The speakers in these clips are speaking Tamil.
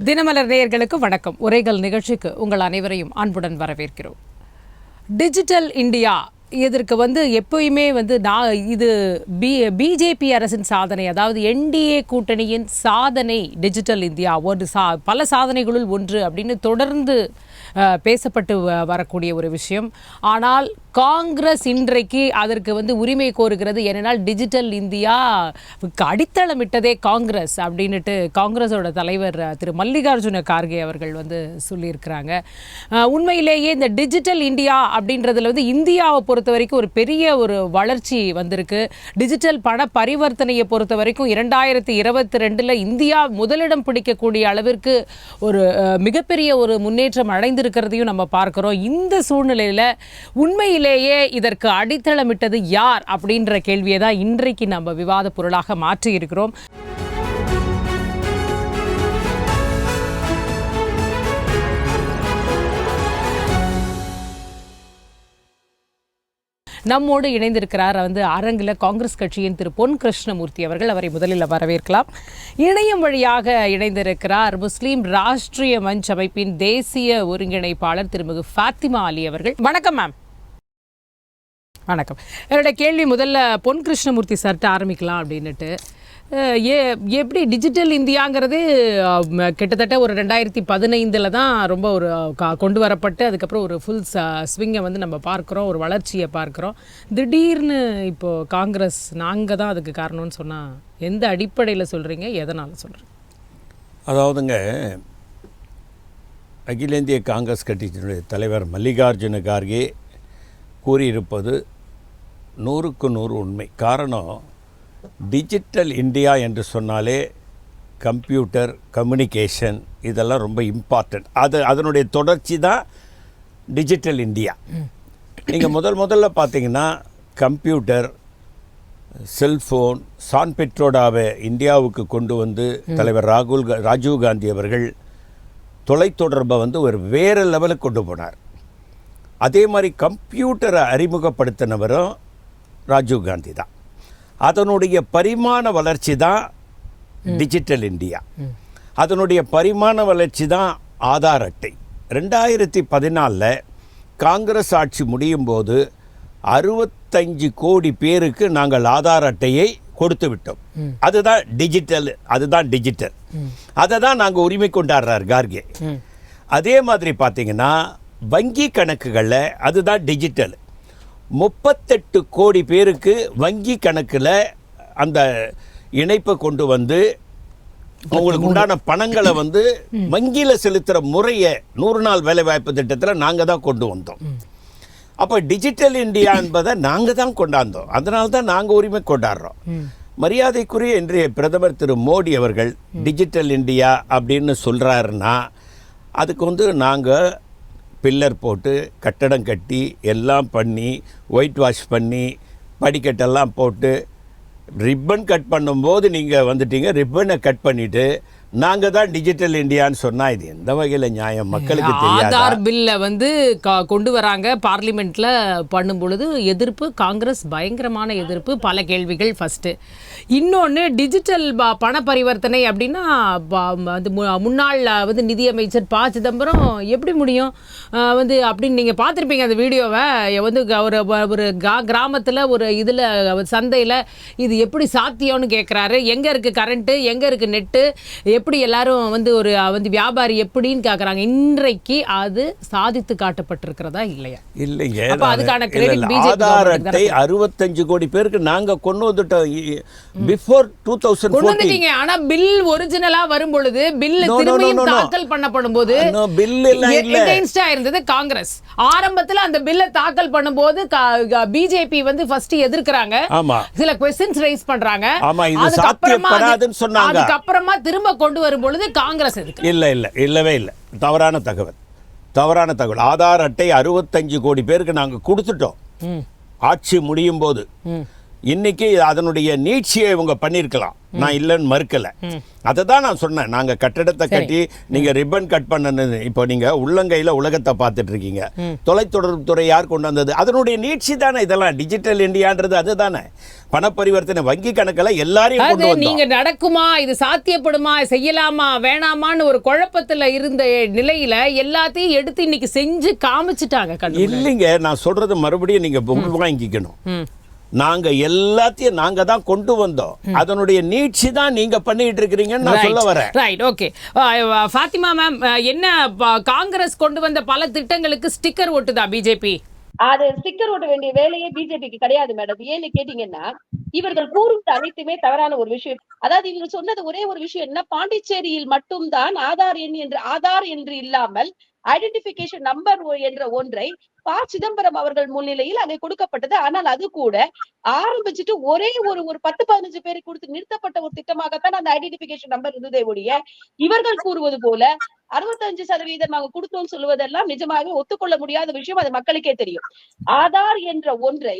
தினமலர் நேயர்களுக்கு வணக்கம். உரைகள் நிகழ்ச்சிக்கு உங்கள் அனைவரையும் அன்புடன் வரவேற்கிறோம். டிஜிட்டல் இந்தியா இதற்கு எப்பயுமே இது பிஜேபி அரசின் சாதனை, அதாவது என்டிஏ கூட்டணியின் சாதனை. டிஜிட்டல் இந்தியா பல சாதனைகளுள் ஒன்று அப்படின்னு தொடர்ந்து பேசப்பட்டு வரக்கூடிய ஒரு விஷயம். ஆனால் காங்கிரஸ் இன்றைக்கு அதற்கு உரிமை கோருகிறது. ஏனென்றால் டிஜிட்டல் இந்தியா அடித்தளமிட்டதே காங்கிரஸ் அப்படின்ட்டு காங்கிரஸோட தலைவர் திரு மல்லிகார்ஜுன கார்கே அவர்கள் சொல்லியிருக்கிறாங்க. உண்மையிலேயே இந்த டிஜிட்டல் இந்தியா அப்படின்றதுல இந்தியாவை பொறுத்த வரைக்கும் ஒரு பெரிய ஒரு வளர்ச்சி வந்திருக்கு. டிஜிட்டல் பண பரிவர்த்தனையை பொறுத்த வரைக்கும் 2022 இந்தியா முதலிடம் பிடிக்கக்கூடிய அளவிற்கு ஒரு மிகப்பெரிய ஒரு முன்னேற்றம் அடைந்திருக்கிறதையும் நம்ம பார்க்கிறோம். இந்த சூழ்நிலையில் உண்மையிலேயே இதற்கு அடித்தளமிட்டது யார் அப்படின்ற கேள்வியை தான் இன்றைக்கு நம்ம விவாத பொருளாக மாற்றி இருக்கிறோம். நம்மோடு இணைந்திருக்கிறார் அரங்கில் காங்கிரஸ் கட்சியின் திரு பொன் கிருஷ்ணமூர்த்தி அவர்கள். அவரை முதலில் வரவேற்கலாம். இணையம் வழியாக இணைந்திருக்கிறார் முஸ்லீம் ராஷ்டிரிய மஞ்ச் அமைப்பின் தேசிய ஒருங்கிணைப்பாளர் திருமிகு ஃபாத்திமா அலி அவர்கள். வணக்கம் மேம். வணக்கம். என்னோட கேள்வி முதல்ல பொன் கிருஷ்ணமூர்த்தி சார்ட்ட ஆரம்பிக்கலாம் அப்படின்னுட்டு, எப்படி டிஜிட்டல் இந்தியாங்கிறது கிட்டத்தட்ட ஒரு 2015 தான் ரொம்ப ஒரு கொண்டு வரப்பட்டு அதுக்கப்புறம் ஒரு ஃபுல் ஸ்விங்கை நம்ம பார்க்குறோம், ஒரு வளர்ச்சியை பார்க்குறோம். திடீர்னு இப்போது காங்கிரஸ் நாங்கள் தான் அதுக்கு காரணம்னு சொன்னால் எந்த அடிப்படையில் சொல்கிறீங்க, எதனால் சொல்கிறீங்க? அதாவதுங்க, அகில இந்திய காங்கிரஸ் கட்சியினுடைய தலைவர் மல்லிகார்ஜுன கார்கே கூறியிருப்பது 100க்கு 100 உண்மை. காரணம், டிஜிட்டல் இந்தியா என்று சொன்னாலே கம்ப்யூட்டர், கம்யூனிகேஷன் இதெல்லாம் ரொம்ப இம்பார்ட்டன்ட். அதனுடைய தொடர்ச்சி தான் டிஜிட்டல் இந்தியா. நீங்கள் முதல்ல பார்த்தீங்கன்னா கம்ப்யூட்டர், செல்ஃபோன், சான் பெட்ரோடாவை இந்தியாவுக்கு கொண்டு வந்து தலைவர் ராஜீவ் காந்தி அவர்கள் தொலைத்தொடர்பை ஒரு வேறு லெவலுக்கு கொண்டு போனார். அதே மாதிரி கம்ப்யூட்டரை அறிமுகப்படுத்தினவரும் ராஜீவ் காந்தி தான். அதனுடைய பரிமாண வளர்ச்சி தான் டிஜிட்டல் இந்தியா. அதனுடைய பரிமாண வளர்ச்சி தான் ஆதார் அட்டை. 2014 காங்கிரஸ் ஆட்சி முடியும் போது 65 கோடி பேருக்கு நாங்கள் ஆதார் அட்டையை கொடுத்து விட்டோம். அதுதான் டிஜிட்டல். அதை தான் நாங்கள் உரிமை கொண்டாடுறார் கார்கே. அதே மாதிரி பார்த்தீங்கன்னா வங்கி கணக்குகளில் அதுதான் டிஜிட்டல். 38 கோடி பேருக்கு வங்கி கணக்கில் அந்த இணைப்பை கொண்டு வந்து உங்களுக்கு உண்டான பணங்களை வங்கியில் செலுத்துகிற முறையை 100 நாள் வேலைவாய்ப்பு திட்டத்தில் நாங்கள் தான் கொண்டு வந்தோம். அப்போ டிஜிட்டல் இந்தியா என்பதை நாங்கள் தான் கொண்டாந்தோம். அதனால தான் நாங்கள் உரிமை கொண்டாடுறோம். மரியாதைக்குரிய இன்றைய பிரதமர் திரு மோடி அவர்கள் டிஜிட்டல் இந்தியா அப்படின்னு சொல்கிறாருன்னா அதுக்கு நாங்கள் பில்லர் போட்டு கட்டடம் கட்டி எல்லாம் பண்ணி ஒயிட் வாஷ் பண்ணி படிக்கட்டெல்லாம் போட்டு ரிப்பன் கட் பண்ணும்போது நீங்கள் வந்துட்டீங்க. ரிப்பனை கட் பண்ணிவிட்டு நாங்கள் தான் டிஜிட்டல் இந்தியான்னு சொன்னால் இது எந்த வகையில் நியாயம்? மக்களுக்கு தெரியாது. ஆதார் பில்லை கொண்டு வராங்க பார்லிமெண்ட்டில் பண்ணும் பொழுது எதிர்ப்பு, காங்கிரஸ் பயங்கரமான எதிர்ப்பு, பல கேள்விகள். ஃபஸ்ட்டு இன்னொன்று டிஜிட்டல் பண பரிவர்த்தனை அப்படின்னா முன்னாள் நிதியமைச்சர் ப சிதம்பரம் எப்படி முடியும் அப்படின்னு நீங்கள் பார்த்துருப்பீங்க அந்த வீடியோவை. ஒரு கிராமத்தில் ஒரு இதில் சந்தையில் இது எப்படி சாத்தியம்னு கேட்குறாரு. எங்கே இருக்குது கரண்ட்டு, எங்கே இருக்குது நெட்டு, எப்படி எல்லாரும் ஒரு வியாபாரி எப்படின்னு கேட்குறாங்க. இன்றைக்கு அது சாதித்து காட்டப்பட்டிருக்கிறதா இல்லையா? இல்லைங்க. அதுக்கான கிரெடிட் ஆதார் அட்டை 65 கோடி பேருக்கு நாங்க கொண்டு வந்துட்டோம் பிஃபோர் 2014. ஆனா பில் ஒரிஜினலா வரும் பொழுது பில் திரும்பியும் தாக்கல் பண்ணப்படும் போது பில் எகைன்ஸ்டா இருந்தது காங்கிரஸ். ஆரம்பத்துல அந்த பில்லை தாக்கல் பண்ணும்போது பிஜேபி ஃபர்ஸ்ட் எதிர்க்கறாங்க, சில क्वेश्चंस ரைஸ் பண்றாங்க. அதுக்கப்புறமா திரும்ப கொண்டு வரும் பொழுது காங்கிரஸ் எதுக்கு? இல்லவே இல்லை. தவறான தகவல். ஆதார் அட்டை 65 கோடி பேருக்கு நாங்கள் கொடுத்துட்டோம் ஆட்சி முடியும் போது. இன்னைக்கு அதனுடைய நீட்சியை இவங்க பண்ணியிருக்கலாம், நான் இல்லைன்னு மறுக்கலை. அதை தான் நான் சொன்னேன். நாங்கள் கட்டடத்தை கட்டி நீங்கள் ரிப்பன் கட் பண்ணது, இப்போ நீங்கள் உள்ளங்கையில் உலகத்தை பார்த்துட்டு இருக்கீங்க. தொலைத்தொடர்புத்துறை யார் கொண்டு வந்தது? அதனுடைய நீட்சி தானே இதெல்லாம். டிஜிட்டல் இந்தியான்றது அதுதானே. பணப்பரிவர்த்தனை வங்கி கணக்கில் எல்லாரையும் கொண்டு வந்தோம். நீங்க நடக்குமா, இது சாத்தியப்படுமா, செய்யலாமா வேணாமான்னு ஒரு குழப்பத்துல இருந்த நிலையில எல்லாத்தையும் எடுத்து இன்னைக்கு செஞ்சு காமிச்சிட்டாங்க. இல்லைங்க, நான் சொல்றது மறுபடியும் நீங்க வாங்கிக்கணும். நாங்க எல்லாத்தையும் நாங்க தான் கொண்டு வந்தோம். அதனுடைய நீட்சி தான் நீங்க பண்ணிட்டு இருக்கீங்கன்னு நான் சொல்ல வரேன். Right, okay. ஃபாத்திமா மேம், என்ன காங்கிரஸ் கொண்டு வந்த பல திட்டங்களுக்கு ஸ்டிக்கர் ஒட்டுதா பிஜேபி? அது ஸ்டிக்கர் ஓட்ட வேண்டிய வேலையே பிஜேபிக்கு கிடையாது மேடம். ஏன்னு கேட்டீங்கன்னா, இவர்கள் கூறுவது அனைத்துமே தவறான ஒரு விஷயம். அதாவது இவங்க சொன்னது ஒரே ஒரு விஷயம் என்ன, பாண்டிச்சேரியில் மட்டும்தான் ஆதார் என்று இல்லாமல் ஐடென்டிபிகேஷன் நம்பர் என்ற ஒன்றை ப. சிதம்பரம் அவர்கள் முன்னிலையில் அங்கே கொடுக்கப்பட்டது. ஆனால் அது கூட ஆரம்பிச்சுட்டு ஒரே ஒரு 10-15 பேரை கொடுத்து நிறுத்தப்பட்ட ஒரு திட்டமாகத்தான் அந்த ஐடென்டிபிகேஷன் நம்பர் இருந்ததே ஒழிய, இவர்கள் கூறுவது போல 65% நாங்க கொடுத்தோம் சொல்லுவதெல்லாம் நிஜமாக ஒத்துக்கொள்ள முடியாத விஷயம். அது மக்களுக்கே தெரியும். ஆதார் என்ற ஒன்றை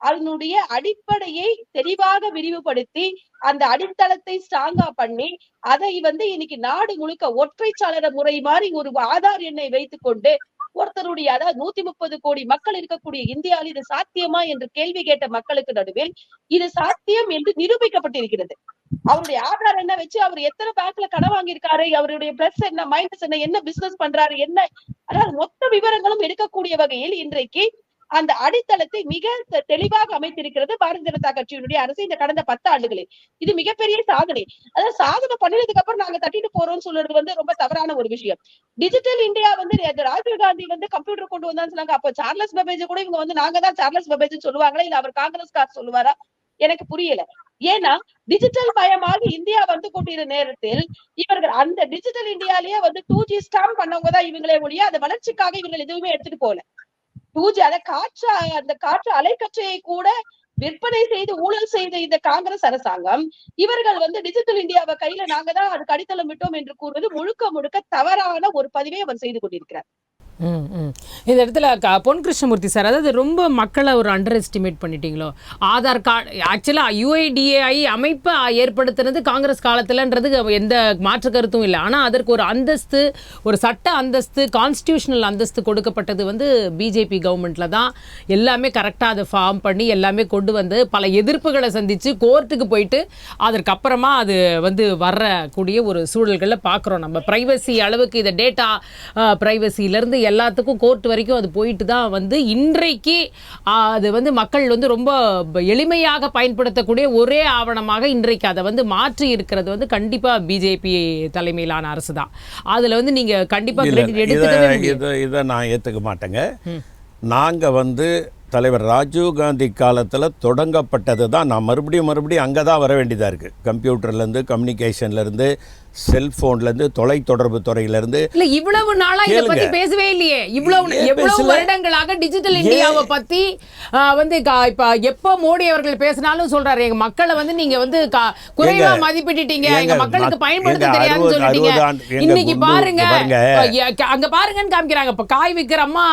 அதனுடைய அடிப்படையை தெளிவாக விரிவுபடுத்தி அந்த அடித்தளத்தை ஸ்ட்ராங்கா பண்ணி அதை இன்னைக்கு நாடு முழுக்க ஒற்றைச்சாளர முறை மாதிரி ஒரு ஆதார் எண்ணை வைத்துக் கொண்டு ஒருத்தருடைய, அதாவது 130 கோடி மக்கள் இருக்கக்கூடிய இந்தியாவில் இது சாத்தியமா என்று கேள்வி கேட்ட மக்களுக்கு நடுவில் இது சாத்தியம் என்று நிரூபிக்கப்பட்டிருக்கிறது. அவருடைய ஆதார் என்ன வச்சு அவர் எத்தனை பேங்க்ல கடன் வாங்கியிருக்காரு, அவருடைய பிளஸ் என்ன மைனஸ் என்ன பிசினஸ் பண்றாரு என்ன, அதாவது மொத்த விவரங்களும் எடுக்கக்கூடிய வகையில் இன்றைக்கு அந்த அடித்தளத்தை மிக தெளிவாக அமைத்திருக்கிறது பாரதிய ஜனதா கட்சியினுடைய அரசு இந்த கடந்த 10 ஆண்டுகளில். இது மிகப்பெரிய சாதனை. அதாவது சாதனை பண்ணினதுக்கு அப்புறம் நாங்க தட்டிட்டு போறோம்னு சொல்றது ரொம்ப தவறான ஒரு விஷயம். Digital India Rajiv Gandhi computer கொண்டு வந்தான்னு சொன்னாங்க. அப்ப சார்லஸ் பபேஜ் கூட இவங்க நாங்க தான் சார்லஸ் பபேஜ் சொல்லுவாங்களா, இல்ல அவர் காங்கிரஸ்கார் சொல்லுவாரா, எனக்கு புரியல. ஏன்னா டிஜிட்டல் மயமாக இந்தியா கொண்டிருந்த நேரத்தில் இவர்கள் அந்த டிஜிட்டல் இந்தியாலேயே 2G ஸ்டாம்ப் பண்ணவங்க தான் இவங்களே ஒழிய அந்த வளர்ச்சிக்காக இவங்க எதுவுமே எடுத்துட்டு போல. 2G அந்த காற்று அலைக்கற்றையை கூட விற்பனை செய்து ஊழல் செய்த இந்த காங்கிரஸ் அரசாங்கம் இவர்கள் டிஜிட்டல் இந்தியாவை கையில நாங்க தான் அதுக்கு அடித்தளம் விட்டோம் என்று கூறுவது முழுக்க முழுக்க தவறான ஒரு பதிவை அவர் செய்து கொண்டிருக்கிறார். இந்த இடத்துல பொன் கிருஷ்ணமூர்த்தி சார், அதாவது ரொம்ப மக்களை ஒரு அண்டர் எஸ்டிமேட் பண்ணிட்டீங்களோ? ஆதார் கார்டு ஆக்சுவலாக UIDAI அமைப்பை ஏற்படுத்தினது காங்கிரஸ் காலத்தில்ன்றது எந்த மாற்று கருத்தும் இல்லை. ஆனால் அதற்கு ஒரு அந்தஸ்து, ஒரு சட்ட அந்தஸ்து, கான்ஸ்டியூஷனல் அந்தஸ்து கொடுக்கப்பட்டது பிஜேபி கவர்மெண்ட்டில் தான். எல்லாமே கரெக்டாக அதை ஃபார்ம் பண்ணி எல்லாமே கொண்டு வந்து பல எதிர்ப்புகளை சந்தித்து கோர்ட்டுக்கு போயிட்டு அதற்கப்புறமா அது வரக்கூடிய ஒரு சூழல்களில் பார்க்குறோம். நம்ம ப்ரைவசி அளவுக்கு இதை டேட்டா ப்ரைவசியிலேருந்து எல்லாத்துக்கும் கோர்ட் வரைக்கும் அது போயிட்டு தான் இன்றைக்கு அது மக்கள் ரொம்ப எளிமையாக பயன்படுத்தக்கூடிய ஒரே ஆவணமாக இன்றைக்கு அதை மாற்றி இருக்கிறது கண்டிப்பா பிஜேபி தலைமையிலான அரசு தான். அதுல நீங்க கண்டிப்பா கிரெடிட் எடுத்துக்கவே இதை நான் ஏத்துக்க மாட்டேங்க. நாங்க தலைவர் ராஜீவ் காந்தி காலத்தில் தொடங்கப்பட்டது தான். நான் மறுபடியும் அங்கே தான் வர வேண்டியதாக இருக்குது. கம்ப்யூட்டர்லேருந்து, கம்யூனிகேஷன்லேருந்து, செல்ஃபோன்லேருந்து, தொலைத்தொடர்பு துறையிலேருந்து. இல்லை, இவ்வளவு நாளாக இதை பற்றி பேசவே இல்லையே. எவ்வளவு வருடங்களாக டிஜிட்டல் இந்தியாவை பற்றி இப்போ எப்போ மோடி அவர்கள் பேசினாலும் சொல்கிறாரு, எங்கள் மக்களை நீங்கள் குறைவாக மதிப்பிட்டீங்க, எங்கள் மக்களுக்கு பயன்படுத்த தெரியாதுன்னு சொல்லிட்டீங்க. இன்னைக்கு பாருங்க, அங்கே பாருங்கன்னு காமிக்கிறாங்க. இப்போ காய் விற்கிற அம்மா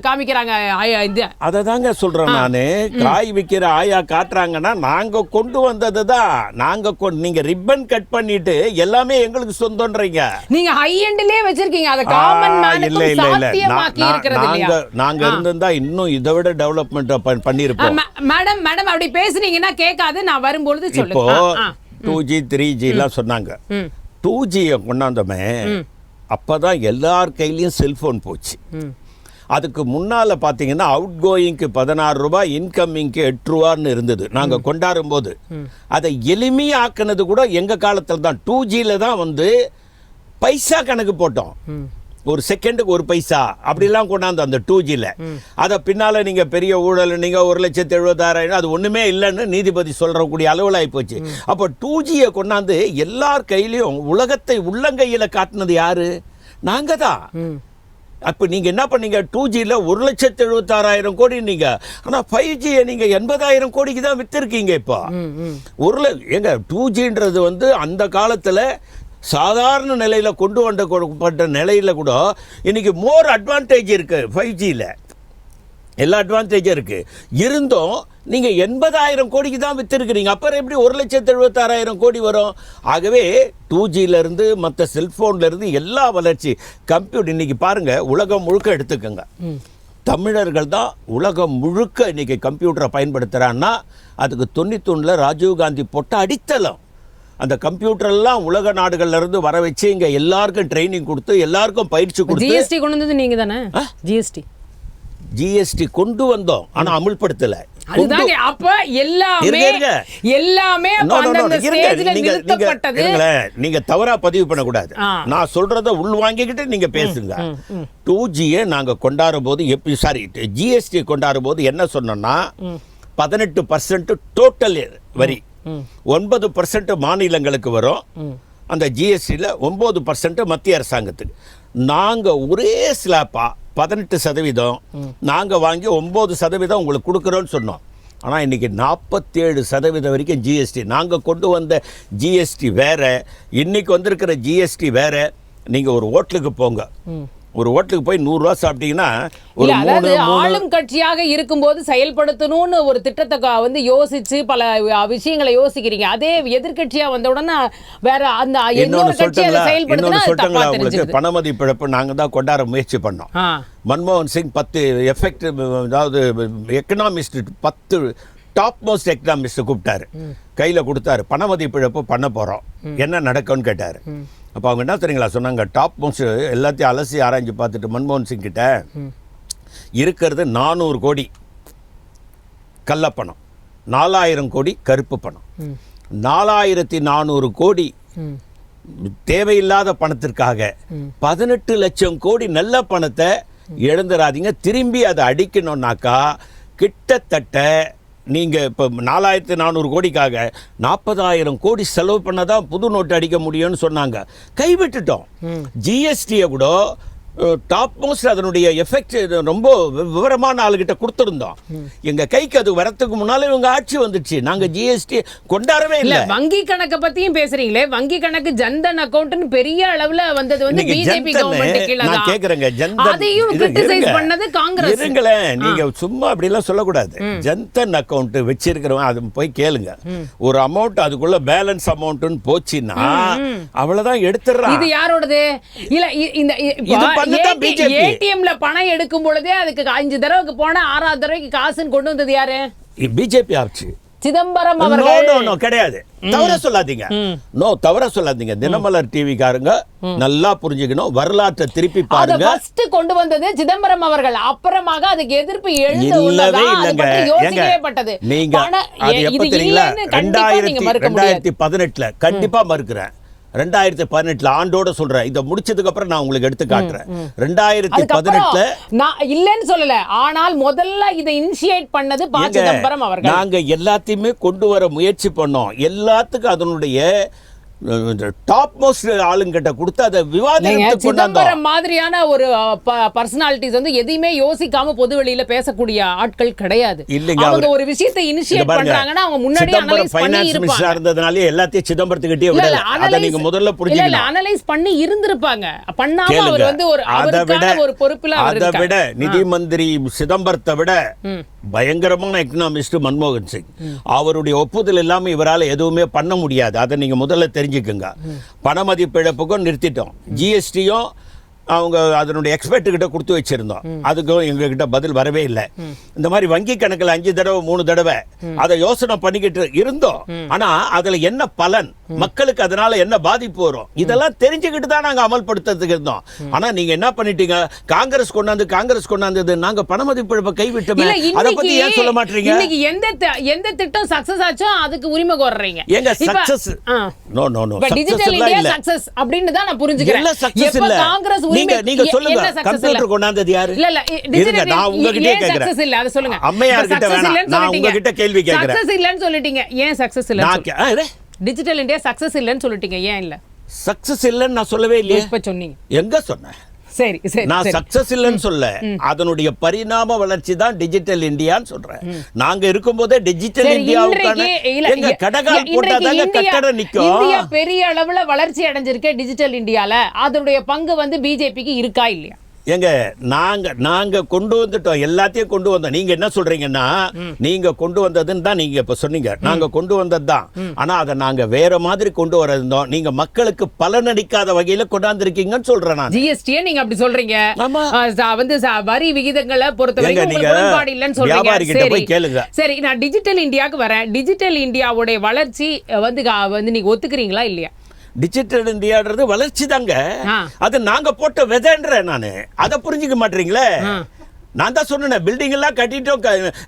காமிக்கிறாங்க. அதை தாங்க சொல்றேன் நானு. காய் விற்கிற ஆயா காட்டுறாங்கன்னா நாங்க கொண்டு வந்தது தான். நீங்க ரிப்பன் கட் பண்ணிட்டு எல்லாமே எங்களுக்கு சொந்தம்ன்றீங்க. நீங்க ஹை எண்ட்லயே வச்சிருக்கீங்க. அத காமன் மேனுக்கு சாத்தியமாக்கி இருக்கிறது இல்லையா? நாங்க இருந்திருந்தா இன்னும் இதை விட டெவலப்மென்ட் பண்ணிருப்போம். மேடம் அப்படி பேசுனீங்கன்னா கேட்காது. நான் வரும்போது சொல்லுங்க. இப்போ 2G 3G எல்லாம் சொன்னாங்க. 2G கொண்டாந்தோமே, அப்பதான் எல்லார் கையிலயும் செல்போன் போச்சு. அதுக்கு முன்னால் பார்த்தீங்கன்னா அவுட் கோயிங்க்கு 16 ரூபாய், இன்கமிங்க்கு 8 ரூபான்னு இருந்தது நாங்கள் கொண்டாடும் போது. அதை எளிமையாக்குனது கூட எங்கள் காலத்தில் தான். 2Gல தான் பைசா கணக்கு போட்டோம். ஒரு செகண்டுக்கு 1 பைசா அப்படிலாம் கொண்டாந்து அந்த 2Gல. அதை பின்னால் நீங்கள் பெரிய ஊழல், நீங்கள் 1,70,000 அது ஒன்றுமே இல்லைன்னு நீதிபதி சொல்கிறக்கூடிய அளவில் ஆகிப்போச்சு. அப்போ 2Gயை கொண்டாந்து எல்லார் கையிலையும் உலகத்தை உள்ளங்கையில் காட்டினது யாரு? நாங்கள் தான். அப்போ நீங்கள் என்ன பண்ணீங்க? 2Gல 1,76,000 கோடி நீங்க, ஆனால் 5Gயை நீங்கள் 80,000 கோடிக்கு தான் விற்றுருக்கீங்க. இப்போ எங்க 2Gன்றது அந்த காலத்தில் சாதாரண நிலையில் கொண்டு வந்தப்பட்ட நிலையில் கூட இன்னைக்கு மோர் அட்வான்டேஜ் இருக்கு 5Gல. எல்லா அட்வான்டேஜும் இருக்குது. இருந்தும் நீங்கள் 80,000 கோடிக்கு தான் விற்றுருக்கிறீங்க. அப்புறம் எப்படி 1,76,000 கோடி வரும்? ஆகவே 2Gலேருந்து மற்ற செல்ஃபோன்லேருந்து எல்லா வளர்ச்சி கம்ப்யூட்டர் இன்றைக்கி பாருங்கள், உலகம் முழுக்க எடுத்துக்கோங்க, தமிழர்கள் தான் உலகம் முழுக்க இன்றைக்கி கம்ப்யூட்டரை பயன்படுத்துகிறான்னா அதுக்கு 91 ராஜீவ்காந்தி போட்ட அடித்தளம். அந்த கம்ப்யூட்டர்லாம் உலக நாடுகள்ல இருந்து வர வச்சு இங்க எல்லாருக்கும் ட்ரைனிங் கொடுத்து எல்லாருக்கும் பயிற்சி கொடுத்து ஜிஎஸ்டி கொண்டு வந்தது நீங்க தானே? ஜிஎஸ்டி கொண்டு வந்தோம், ஆனா அமுல்படுத்தல. அதுதாங்க அப்ப எல்லாமே அந்தந்த ஸ்டேஜ்ல நிறுத்தப்பட்டது. நீங்க தவறா பதிவு பண்ண கூடாது. நான் சொல்றத உள் வாங்கிக்கிட்டு நீங்க பேசுங்க. 2G நாங்க கொண்டாடும் போது ஜிஎஸ்டி கொண்டாடும் போது என்ன சொன்னோம்னா 18% டோட்டல் வரி, 9% மாநிலங்களுக்கு வரும். அந்த ஜிஎஸ்டியில் 9% மத்திய அரசாங்கத்துக்கு. நாங்கள் ஒரே ஸ்லாப்பா 18% நாங்கள் வாங்கி 9% உங்களுக்கு கொடுக்குறோன்னு சொன்னோம். ஆனால் இன்றைக்கி 47% வரைக்கும் ஜிஎஸ்டி. நாங்கள் கொண்டு வந்த ஜிஎஸ்டி வேறு, இன்றைக்கி வந்திருக்கிற ஜிஎஸ்டி வேறு. நீங்கள் ஒரு ஹோட்டலுக்கு போங்க, ஒரு ஹோட்டலுக்கு போய் 100 ரூபா சாப்பிட்டீங்கன்னா ஒரு ஆளும் கட்சியாக இருக்கும்போது செயல்படுத்தணும்னு ஒரு திட்டத்தை வந்து யோசிச்சு பல விஷயங்களை யோசிக்கிறீங்க. அதே எதிர்கட்சியா வந்த உடனே வேற அந்த இன்னொரு கட்சி அதை செயல்படுத்தினா தப்பா தெரிஞ்சுது. பணமதிப்பிழப்பு நாங்க தான் கொண்டாட முயற்சி பண்ணோம். மன்மோகன் சிங் 10 எஃபெக்டிவ், அதாவது எக்கனாமிஸ்ட் 10 டாப் மோஸ்ட் எக்கனாமிஸ்ட் கூப்பிட்டாரு, கையில் கொடுத்தாரு. பணமதிப்பிழப்பு பண்ண போகிறோம், என்ன நடக்கும்னு கேட்டார். அப்போ அவங்க என்ன தெரியுங்களா சொன்னாங்க, டாப் மோஸ்ட் எல்லாத்தையும் அலசி ஆராய்ஞ்சு பார்த்துட்டு மன்மோகன் சிங் கிட்ட இருக்கிறது 400 கோடி கள்ளப்பணம், 4000 கோடி கருப்பு பணம், 4400 கோடி தேவையில்லாத பணத்திற்காக 18 லட்சம் கோடி நல்ல பணத்தை இழந்துடாதீங்க. திரும்பி அதை அடிக்கணும்னாக்கா கிட்டத்தட்ட நீங்கள் இப்போ 4400 கோடிக்காக 40,000 கோடி செலவு பண்ணதான் புது நோட்டு அடிக்க முடியும்னு சொன்னாங்க. கைவிட்டுட்டோம். ஜிஎஸ்டியை கூட டாப் மோஸ்ட் அதனுடைய எஃபெக்ட் ரொம்ப விவரமான ஆளுகிட்ட கொடுத்துருந்தோம். எங்க கைக்கு அது வரத்துக்கு முன்னால இவங்க ஆட்சி வந்துச்சு. நாங்க ஜிஎஸ்டி கொண்டாடவே இல்லை. வங்கி கணக்கை பத்தியும் பேசுறீங்களே, வங்கி கணக்கு ஜன்தன் அக்கவுண்ட் பெரிய அளவுல வந்தது வந்து பிஜேபி கவர்மெண்ட் கீழ. நான் கேக்குறேங்க, ஜன்தன் அதையும் கிரிட்டிசைஸ் பண்ணது காங்கிரஸ். இருங்களேன், நீங்க சும்மா அப்படி எல்லாம் சொல்லக்கூடாது. ஜன்தன் அக்கவுண்ட் வச்சிருக்கிறவன் அது போய் கேளுங்க. ஒரு அமௌண்ட் அதுக்குள்ள பேலன்ஸ் அமௌண்ட்னு போச்சுன்னா அவ்வளவுதான் எடுத்துறான். இது யாரோடது? இல்ல இந்த ஏடிஎம்ல பணம் எடுக்கும் பொழுதே அதுக்கு 5 தடவைக்கு போனா 6வது தடவைக்கு காசுன்னு கொண்டு வந்தது யாரு? பிஜேபி ஆட்சி. சிதம்பரம் அவர்கள் கிடையாது. தவற சொல்லாதீங்க. தவற சொல்லாதீங்க. தினமலர் டிவிக்காரங்க நல்லா புரிஞ்சுக்கணும், வரலாற்றை திருப்பி பாருங்க. ஃபர்ஸ்ட் கொண்டு வந்தது சிதம்பரம் அவர்கள். அப்புறமாக அதுக்கு எதிர்ப்பு எழுந்தவே யோசிக்கப்பட்டது. நீங்க அது எப்ப தெரியுங்களா? 2018 கண்டிப்பா மறுக்கிறேன். 2018 ஆண்டோட சொல்றேன். இத முடிச்சதுக்கு அப்புறம் நான் உங்களுக்கு எடுத்து காட்டுறேன். 2018 நான் இல்லன்னு சொல்லல, ஆனால் முதல்ல இதை இனிஷியேட் பண்ணது ப. சிதம்பரம் அவர்கள். நாங்க எல்லாத்தையுமே கொண்டு வர முயற்சி பண்ணோம். எல்லாத்துக்கும் அதனுடைய டாப் மோஸ்ட் ஆளுங்கிட்ட கொடுத்து அதை விவாதத்துக்கு சிதம்பரம் மாதிரியான ஒரு பர்சனாலிட்டிஸ் வந்து எதையுமே யோசிக்காம பொது வெளியில பேசக்கூடிய ஆட்கள் கிடையாது. அவங்க ஒரு விஷயத்தை இனிஷியேட் பண்றாங்கன்னா அவங்க முன்னாடி அனலைஸ் பண்ணி இருப்பாங்க. இருந்ததனால எல்லாத்தையும் சிதம்பரத்துக்கிட்டே விடல. அத நீங்க முதல்ல புரிஞ்சுக்கணும். இல்ல, அனலைஸ் பண்ணி இருந்திருப்பாங்க. பண்ணாம அவர் வந்து ஒரு அவருக்கான ஒரு பொறுப்புல அவர் இருக்காரு. அதை விட நிதி மந்திரி சிதம்பரத்தை விட பயங்கரமான எக்கனாமிஸ்ட் மன்மோகன் சிங். அவருடைய ஒப்புதல் இல்லாம இவரால் எதுவுமே பண்ண முடியாது. அதை நீங்க முதல்ல தெரிஞ்சுக்குங்க. பண மதிப்பு இழப்புக்கும் நிறுத்திட்டோம். ஜிஎஸ்டியும் அவங்க அதனுடைய எக்ஸ்பர்ட் கிட்ட கொடுத்து வச்சிருந்தோம். அதுக்கும் எங்ககிட்ட பதில் வரவே இல்லை. இந்த மாதிரி வங்கி கணக்கில் 5 தடவை 3 தடவை அதை யோசனை பண்ணிக்கிட்டு இருந்தோம். ஆனா அதுல என்ன பலன், மக்களுக்கு அதனால என்ன பாதிப்பு வரும், இதெல்லாம் தெரிஞ்சுக்கிட்டு தான் நாங்க அமல்படுத்துறதுக்கு இருந்தோம். ஆனா நீங்க என்ன பண்ணிட்டீங்க, காங்கிரஸ் கொண்டாந்தது நாங்க பண மதிப்பு இழப்பை கைவிட்டோமே. அதை பத்தி ஏன் சொல்ல மாட்டீங்க? இன்னைக்கு எந்த திட்டம் சக்சஸ் ஆச்சோ அதுக்கு உரிமை கோர்றீங்க. எங்க success no digital India success அப்படினு தான் நான் புரிஞ்சுக்கிறேன். எப்ப காங்கிரஸ் நீங்க சொல்லுங்க, கம்ப்யூட்டர் கொண்டாந்தது யாரு? இல்ல நான் உங்ககிட்ட கேக்குறேன். சக்சஸ் இல்ல, அத சொல்லுங்க. அம்மையார் கிட்ட வேணாம், நான் உங்ககிட்ட கேள்வி கேக்குறேன். சக்சஸ் இல்லன்னு சொல்லிட்டீங்க, ஏன் சக்சஸ் இல்ல? டிஜிட்டல் இந்தியா சக்சஸ் இல்லன்னு சொல்லிட்டீங்க, ஏன் இல்ல? சக்சஸ் இல்லன்னு நான் சொல்லவே இல்லையே. இப்ப சொன்னீங்க. எங்க சொன்னேன்? சரி நான் சக்சஸ் இல்லன்னு சொல்ல, அதனுடைய பரிணாம வளர்ச்சி தான் டிஜிட்டல் இந்தியான்னு சொல்றேன். நாங்க இருக்கும்போதே டிஜிட்டல் இந்தியாவுக்கான எங்க கடகால் போட்டாதாங்க கட்டடம் நிக்கும். இந்தியா பெரிய அளவுல வளர்ச்சி அடைஞ்சிருக்கே டிஜிட்டல் இந்தியால. அதனுடைய பங்கு வந்து பிஜேபிக்கு இருக்கா இல்லையா? எங்க நாங்க கொண்டு வந்துட்டோம், எல்லாத்தையும் கொண்டு வந்தோம். நீங்க என்ன சொல்றீங்கன்னா நீங்க கொண்டு வந்ததுன்னு தான் நீங்க இப்ப சொன்னீங்க. நாங்க கொண்டு வந்தது தான், ஆனா அதை நாங்க வேற மாதிரி கொண்டு வரதும் நீங்க மக்களுக்கு பலனளிக்காத வகையில கொண்டாந்துருக்கீங்கன்னு சொல்றேன் நான். ஜிஎஸ்டியே நீங்க அப்படி சொல்றீங்க. ஆமா. வந்து வரி விகிதங்களை பொறுத்தவரைக்கும் நீங்க உங்களுக்கு உடன்பாடு இல்லைன்னு சொல்றீங்க. வியாபாரிகிட்ட போய் கேளுங்க. சரி, நான் டிஜிட்டல் இந்தியாவுக்கு வரேன். டிஜிட்டல் இந்தியாவுடைய வளர்ச்சி வந்து நீங்க ஒத்துக்கிறீங்களா இல்லையா? டிஜிட்டல் இந்தியான்றது வளர்ச்சி தாங்க, அது நாங்க போட்ட விதைன்ற. நானு அதை புரிஞ்சுக்க மாட்டீங்களே. நான் தான் சொன்னேன், பில்டிங் எல்லாம் கட்டிட்டோம்,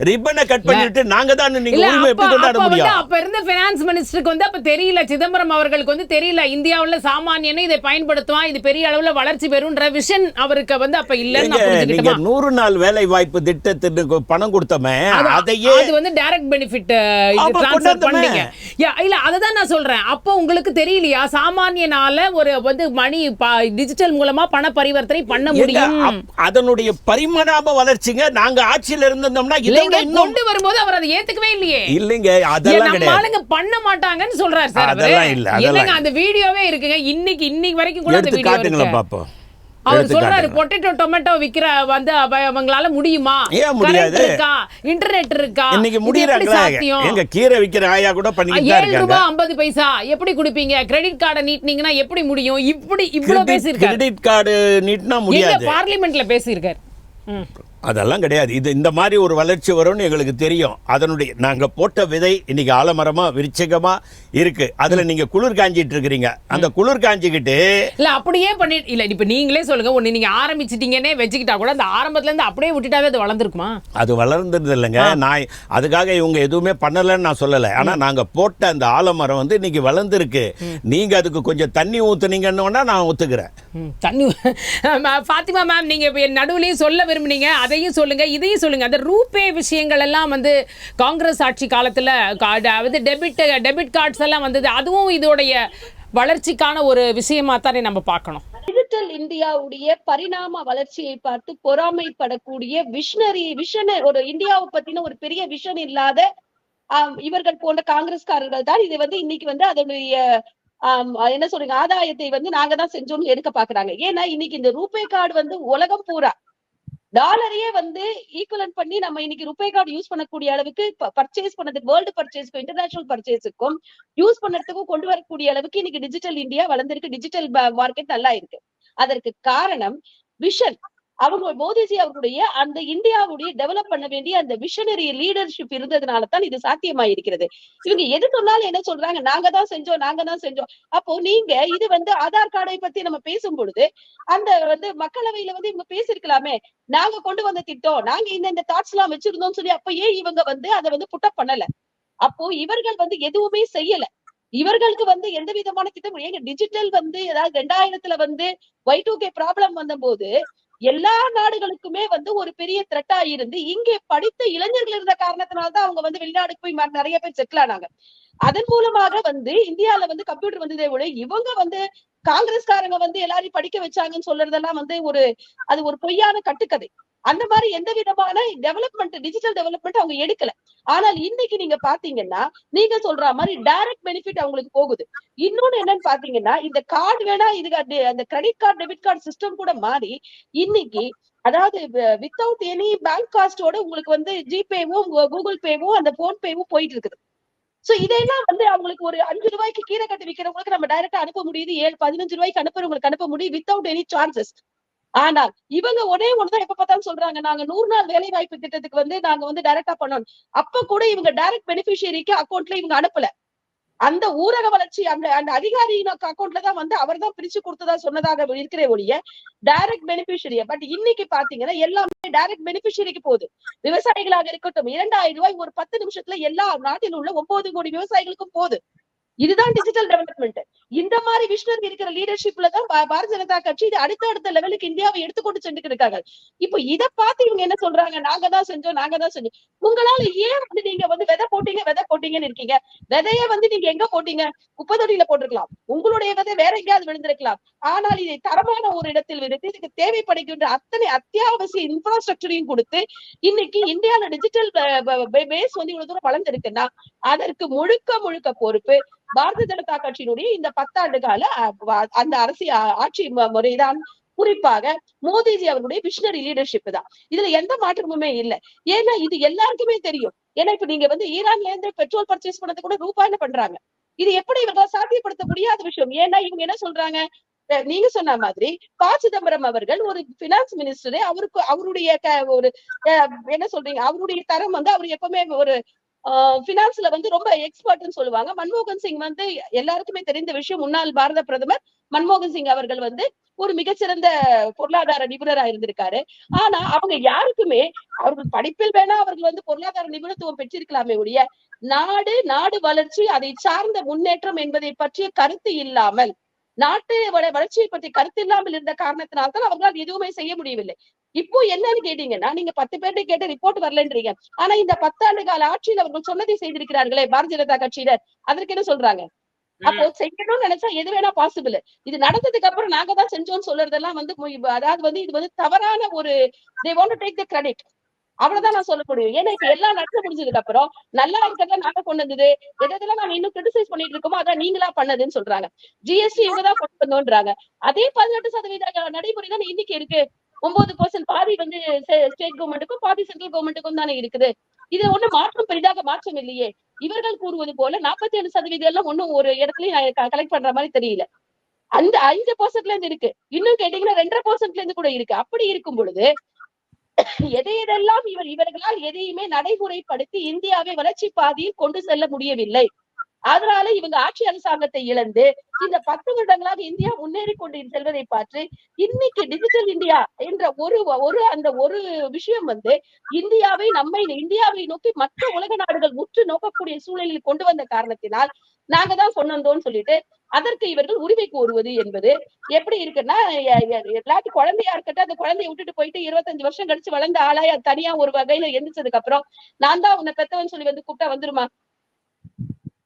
ரிப்பனை கட் பண்ணிட்டு நாங்க தான் நீங்க உரிமை எப்படி கொண்டாட முடியும்? அப்ப இருந்த ஃபைனான்ஸ் மினிஸ்டருக்கு வந்து அப்ப தெரியல, சிதம்பரம் அவர்களுக்கு வந்து தெரியல இந்தியாவுல சாமானியனை இதை பயன்படுத்துவான், இது பெரிய அளவுல வளர்ச்சி பெறும்ன்ற விஷன் அவருக்கு வந்து அப்ப இல்லன்னு நீங்க 100 நாள் வேலை வாய்ப்பு திட்டத்துக்கு பணம் கொடுத்தோமே, அதையே அது வந்து டைரக்ட் பெனிஃபிட் ட்ரான்ஸ்ஃபர் பண்ணீங்க. இல்ல அததான் நான் சொல்றேன். அப்ப உங்களுக்கு தெரியலையா சாமானியனால ஒரு வந்து மணி டிஜிட்டல் மூலமா பண பரிவர்த்தனை பண்ண முடியும்? அதனுடைய பரிமாண வளர்ச்சிங்க. நாங்க ஆட்சியில இருந்தோம்னா இதோட கொண்டு வரும்போது அவர் அதை ஏத்துக்கவே இல்லையே. இல்லங்க, அதெல்லாம் கிடையாது. நம்மாலங்க பண்ண மாட்டாங்கன்னு சொல்றாரு சார். அதெல்லாம் இல்ல. என்னங்க அந்த வீடியோவே இருக்குங்க, இன்னைக்கு வரைக்கும் கூட அந்த வீடியோ காட்டுங்களா பாப்போம். அவர் சொல்றாரு பொட்டேட்டோ டொமேட்டோ விக்கிற வந்து அவங்களால முடியுமா? ஏன் முடியாது? இருக்கா, இன்டர்நெட் இருக்கா? இன்னைக்கு முடியறாங்களா? எங்க கீரை விக்கிற ஆயா கூட பண்ணிட்டு இருக்காங்க. 7 ரூபாய் 50 பைசா எப்படி குடிப்பீங்க? கிரெடிட் கார்டை நீட்டினீங்கன்னா எப்படி முடியும்? இப்படி இவ்வளவு பேசியிருக்காரு. கிரெடிட் கார்டு நீட்டினா முடியாது. பார்லிமெண்ட்ல பேசியிருக்காரு. அதெல்லாம் கிடையாது. இந்த மாதிரி ஒரு வளர்ச்சி வரும்னு எங்களுக்கு தெரியும். அதனுடைய நாங்க போட்ட விதை இன்னைக்கு ஆலமரமா விருட்சிகமா இருக்கு. அதுல நீங்க குளிர் காஞ்சிட்டு இருக்கிறீங்க. அந்த குளிர் காஞ்சிக்கிட்டு இல்ல அப்படியே பண்ணி இல்ல இப்ப நீங்களே சொல்லுங்க, ஒண்ணு நீங்க ஆரம்பிச்சிட்டீங்கன்னே வச்சுக்கிட்டா கூட அந்த ஆரம்பத்துல இருந்து அப்படியே விட்டுட்டாவே அது வளர்ந்துருக்குமா? அது வளர்ந்தது இல்லைங்க. நான் அதுக்காக இவங்க எதுவுமே பண்ணலன்னு நான் சொல்லலை. ஆனா நாங்க போட்ட அந்த ஆலமரம் வந்து இன்னைக்கு வளர்ந்துருக்கு. நீங்க அதுக்கு கொஞ்சம் தண்ணி ஊத்துனீங்கன்னா நான் ஒத்துக்கிறேன். தண்ணி ஃபாத்திமா மேம், நீங்க நடுவுலயும் சொல்ல விரும்புனீங்க, அதையும் சொல்லுங்க, இதையும் சொல்லுங்க. அந்த ரூபே விஷயங்கள் எல்லாம் வந்து காங்கிரஸ் ஆட்சி காலத்துல டெபிட் கார்ட்ஸ் எல்லாம் வந்தது, அதுவும் இதோடைய வளர்ச்சிக்கான ஒரு விஷயமா தானே நம்ம பார்க்கணும். டிஜிட்டல் இந்தியாவுடைய பரிணாம வளர்ச்சியை பார்த்து பொறாமைப்படக்கூடிய விஷன் ஒரு இந்தியாவை பத்தின ஒரு பெரிய விஷன் இல்லாத இவர்கள் போன்ற காங்கிரஸ்காரர்கள் தான் இது வந்து இன்னைக்கு வந்து அதனுடைய என்ன சொல்றீங்க ஆதாயத்தை வந்து நாங்க தான் செஞ்சோம்னு எடுக்க பாக்குறாங்க. ஏன்னா இன்னைக்கு இந்த ரூபே கார்டு வந்து உலகம் பூரா டாலரையே வந்து ஈக்குவலன்ட் பண்ணி நம்ம இன்னைக்கு ரூபே கார்டு யூஸ் பண்ணக்கூடிய அளவுக்கு பர்ச்சேஸ் பண்ணதுக்கு, வேர்ல்டு பர்ச்சேஸ்க்கும் இன்டர்நேஷனல் பர்ச்சேஸுக்கும் யூஸ் பண்ணறதுக்கும் கொண்டு வரக்கூடிய அளவுக்கு இன்னைக்கு டிஜிட்டல் இந்தியா வளர்ந்திருக்கு. டிஜிட்டல் மார்க்கெட் நல்லா இருக்கு. அதற்கு காரணம் விஷன். அவங்க மோடிஜி அவர்களுடைய அந்த இந்தியாவுடைய டெவலப் பண்ண வேண்டிய அந்த விஷனரி லீடர்ஷிப் இருந்ததுனால தான் இது சாத்தியமாயிருக்கிறது. இவங்க எது சொன்னாலும் என்ன சொல்றாங்க, நாங்க தான் செஞ்சோம். அப்போ நீங்க இது வந்து ஆதார் கார்டை பத்தி நம்ம பேசும் பொழுது அந்த வந்து மக்களவையில வந்து இவங்க பேசிருக்கலாமே, நாங்க கொண்டு வந்த திட்டம், நாங்க இந்த தாட்ஸ் எல்லாம் வச்சிருந்தோம் சொல்லி. அப்ப ஏன் இவங்க வந்து அதை வந்து புட்டப் பண்ணல? அப்போ இவர்கள் வந்து எதுவுமே செய்யல. இவர்களுக்கு வந்து எந்த விதமான திட்டம் ஏங்க டிஜிட்டல் வந்து ஏதாவது 2000 வந்து Y2K ப்ராப்ளம் வந்த போது எல்லா நாடுகளுக்குமே வந்து ஒரு பெரிய த்ரெட்டா இருந்து இங்கே படித்த இளைஞர்கள் இருந்த காரணத்தினால்தான் அவங்க வந்து வெளிநாடுக்கு போய் நிறைய பேர் செட்டில் ஆனாங்க. அதன் மூலமாக வந்து இந்தியால வந்து கம்ப்யூட்டர் வந்ததே விட இவங்க வந்து காங்கிரஸ்காரங்க வந்து எல்லாரையும் படிக்க வச்சாங்கன்னு சொல்றதெல்லாம் வந்து அது ஒரு பொய்யான கட்டுக்கதை. அந்த மாதிரி எந்த விதமான டெவலப்மெண்ட், டிஜிட்டல் டெவலப்மெண்ட் அவங்க எடுக்கல. ஆனால் இன்னைக்கு நீங்க பாத்தீங்கன்னா நீங்க சொல்ற மாதிரி டைரக்ட் பெனிஃபிட் அவங்களுக்கு போகுது. இன்னொன்னு என்னன்னு பாத்தீங்கன்னா இந்த கார்டு வேணா இதுக்கு அந்த credit card debit card system கூட மாறி இன்னைக்கு அதாவது வித்தவுட் எனி பேங்க் காஸ்டோட உங்களுக்கு வந்து ஜிபேவும் கூகுள் பேவும் அந்த போன் பேவும் போயிட்டு இருக்குது. சோ இதெல்லாம் வந்து அவங்களுக்கு ஒரு 5 ரூபாய்க்கு கீரை கட்டி விக்கிறவங்களுக்கு நம்ம டைரக்டா அனுப்ப முடியுது, 15 ரூபாய்க்கு அனுப்புறவங்களுக்கு அனுப்ப முடியும் வித்தவுட் எனி சார்ஜஸ். ஆனால் இவங்க ஒண்ணுதான் எப்ப பார்த்தாலும் சொல்றாங்க, நாங்க 100 நாள் வேலை வாய்ப்பு திட்டத்துக்கு வந்து நாங்க வந்து டைரக்டா பண்ணணும். அப்ப கூட இவங்க டைரக்ட் பெனிஃபிஷியரிக்கு அக்கௌண்ட்ல இவங்க அனுப்பல. அந்த ஊரக வளர்ச்சி அந்த அதிகாரியின் அக்கௌண்ட்ல தான் வந்து அவர் தான் பிரிச்சு கொடுத்ததா சொன்னதாக இருக்கிற ஒழிய டைரக்ட் பெனிஃபிஷியரிய. பட் இன்னைக்கு பாத்தீங்கன்னா எல்லாமே டைரக்ட் பெனிஃபிஷியரிக்கு போகுது. விவசாயிகளாக இருக்கட்டும், 2000 ரூபாய் ஒரு 10 நிமிஷத்துல எல்லா நாட்டில் உள்ள 9 கோடி விவசாயிகளுக்கும் போகுது. இதுதான் டிஜிட்டல் டெவலப்மெண்ட். இந்த மாதிரி விஷன் இருக்கிற லீடர்ஷிப்ல தான் பாரதிய ஜனதா கட்சி இது அடுத்த லெவலுக்கு இந்தியாவை எடுத்துக்கொண்டு சென்று இருக்காங்க. இப்போ இதை பார்த்து இவங்க என்ன சொல்றாங்க, நாங்க தான் செஞ்சோம். உங்களால ஏன் வந்து நீங்க வந்து விதை போட்டீங்கன்னு இருக்கீங்க? விதைய வந்து நீங்க எங்க போட்டீங்க? குப்பைத்தொட்டியில போட்டிருக்கலாம். உங்களுடைய விதை வேற எங்கேயாவது விழுந்திருக்கலாம். ஆனால் இதை தரமான ஒரு இடத்தில் விடுத்து இதுக்கு தேவைப்படுகின்ற அத்தனை அத்தியாவசிய இன்ஃப்ராஸ்ட்ரக்சரையும் கொடுத்து இன்னைக்கு இந்தியால டிஜிட்டல் பேஸ் வந்து இவ்வளவு தூரம் வளர்ந்திருக்குன்னா அதற்கு முழுக்க பொறுப்பு பாரதிய ஜனதா கட்சியினுடைய இந்த 10 ஆண்டு கால அந்த அரசியல் ஆட்சி முறைதான் குறிப்பாக மோடிஜி அவர்களுடைய விஷனரி லீடர்ஷிப் தான். இதுல எந்த மாற்றமுமே இல்ல. ஏன்னா இது எல்லாருக்குமே தெரியும். ஏன்னா இப்ப நீங்க வந்து ஈரான்ல இருந்து பெட்ரோல் பர்ச்சேஸ் பண்ணது கூட ரூபாய்ல பண்றாங்க. இது எப்படி இவங்களால சாத்தியப்படுத்த முடியாத விஷயம். ஏன்னா இவங்க என்ன சொல்றாங்க, நீங்க சொன்ன மாதிரி சிதம்பரம் அவர்கள் ஒரு பினான்ஸ் மினிஸ்டர், அவருக்கு அவருடைய ஒரு என்ன சொல்றீங்க, அவருடைய தரம் வந்து அவர் எப்பவுமே ஒரு பினான்ஸ்ல வந்து ரொம்ப எக்ஸ்பர்ட்னு சொல்லுவாங்க. மன்மோகன் சிங் வந்து எல்லாருக்குமே தெரிந்த விஷயம், முன்னாள் பாரத பிரதமர் மன்மோகன் சிங் அவர்கள் வந்து ஒரு மிகச்சிறந்த பொருளாதார நிபுணரா இருந்திருக்காரு. ஆனா அவங்க யாருக்குமே அவர்கள் படிப்பில் வேணா அவர்கள் வந்து பொருளாதார நிபுணத்துவம் பெற்றிருக்கலாமே ஒழிய நாடு வளர்ச்சி, அதை சார்ந்த முன்னேற்றம் என்பதை பற்றிய கருத்து இல்லாமல், நாட்டு வளர்ச்சியை பற்றி கருத்து இல்லாமல் இருந்த காரணத்தினால்தான் அவர்களால் எதுவுமே செய்ய முடியவில்லை. இப்போ என்னன்னு கேட்டீங்கன்னா, நீங்க 10 பேர்ட்ட கேட்ட ரிப்போர்ட் வரலன்றீங்க. ஆனா இந்த 10 ஆண்டு கால ஆட்சியில் அவர்கள் சொன்னதை செய்திருக்கிறார்களே பாரதிய ஜனதா கட்சியினர், அதற்கு என்ன சொல்றாங்க? அப்போ செய்யணும்னு நினைச்சா எது வேணா பாசிபிள். இது நடந்ததுக்கு அப்புறம் நாங்க தான் செஞ்சோம்னு சொல்றதெல்லாம் வந்து அதாவது வந்து இது வந்து தவறான ஒரு they want to take the credit. அவ்வளவுதான் நான் சொல்ல முடியும். ஏன்னா இப்ப எல்லாம் நடந்து முடிஞ்சதுக்கு அப்புறம் நல்லா இருக்கிறதா நாங்க கொண்டு வந்தது, எதெல்லாம் நாங்க இன்னும் கிரிட்டிசைஸ் பண்ணிட்டு இருக்கோமோ அதான் நீங்களா பண்ணதுன்னு சொல்றாங்க. ஜிஎஸ்டி இவங்கதான் கொண்டு வந்தோன்றாங்க. அதே 18% நடைமுறை தான் இன்னைக்கு இருக்கு. 9% பாதி வந்து ஸ்டேட் கவர்மெண்ட்டுக்கும் பாதி சென்ட்ரல் கவர்மெண்ட்டுக்கும் தானே இருக்குது. இது ஒண்ணும் மாற்றம் பெரிதாக மாற்றம் இல்லையே. இவர்கள் கூறுவது போல 47% எல்லாம் ஒண்ணும் ஒரு இடத்துலயும் கலெக்ட் பண்ற மாதிரி தெரியல. அந்த 5%ல இருந்து இருக்கு. இன்னும் கேட்டீங்கன்னா 2.5%ல இருந்து கூட இருக்கு. அப்படி இருக்கும் பொழுது எதையெல்லாம் இவர்களால் எதையுமே நடைமுறைப்படுத்தி இந்தியாவை வளர்ச்சி பாதையில் கொண்டு செல்ல முடியவில்லை. அதனால இவங்க ஆட்சி அரசாங்கத்தை இழந்து இந்த 10 வருடங்களாக இந்தியா முன்னேறி கொண்டு செல்வதை பார்த்து இன்னைக்கு டிஜிட்டல் இந்தியா என்ற ஒரு விஷயம் வந்து இந்தியாவை நோக்கி மற்ற உலக நாடுகள் உற்று நோக்கக்கூடிய சூழலில் கொண்டு வந்த காரணத்தினால் நாங்க தான் சொன்னோம்னு சொல்லிட்டு அதற்கு இவர்கள் உரிமை கோருவது என்பது எப்படி இருக்குன்னா, எல்லாத்தையும் குழந்தையா இருக்கட்டும், அந்த குழந்தைய விட்டுட்டு போயிட்டு 25 வருஷம் கழிச்சு வளர்ந்த ஆளாய் அது தனியா ஒரு வகையில எந்திரிச்சதுக்கு அப்புறம் நான் தான் உன்னை பெத்தவன் சொல்லி வந்து கூப்பிட்டா வந்துருமா?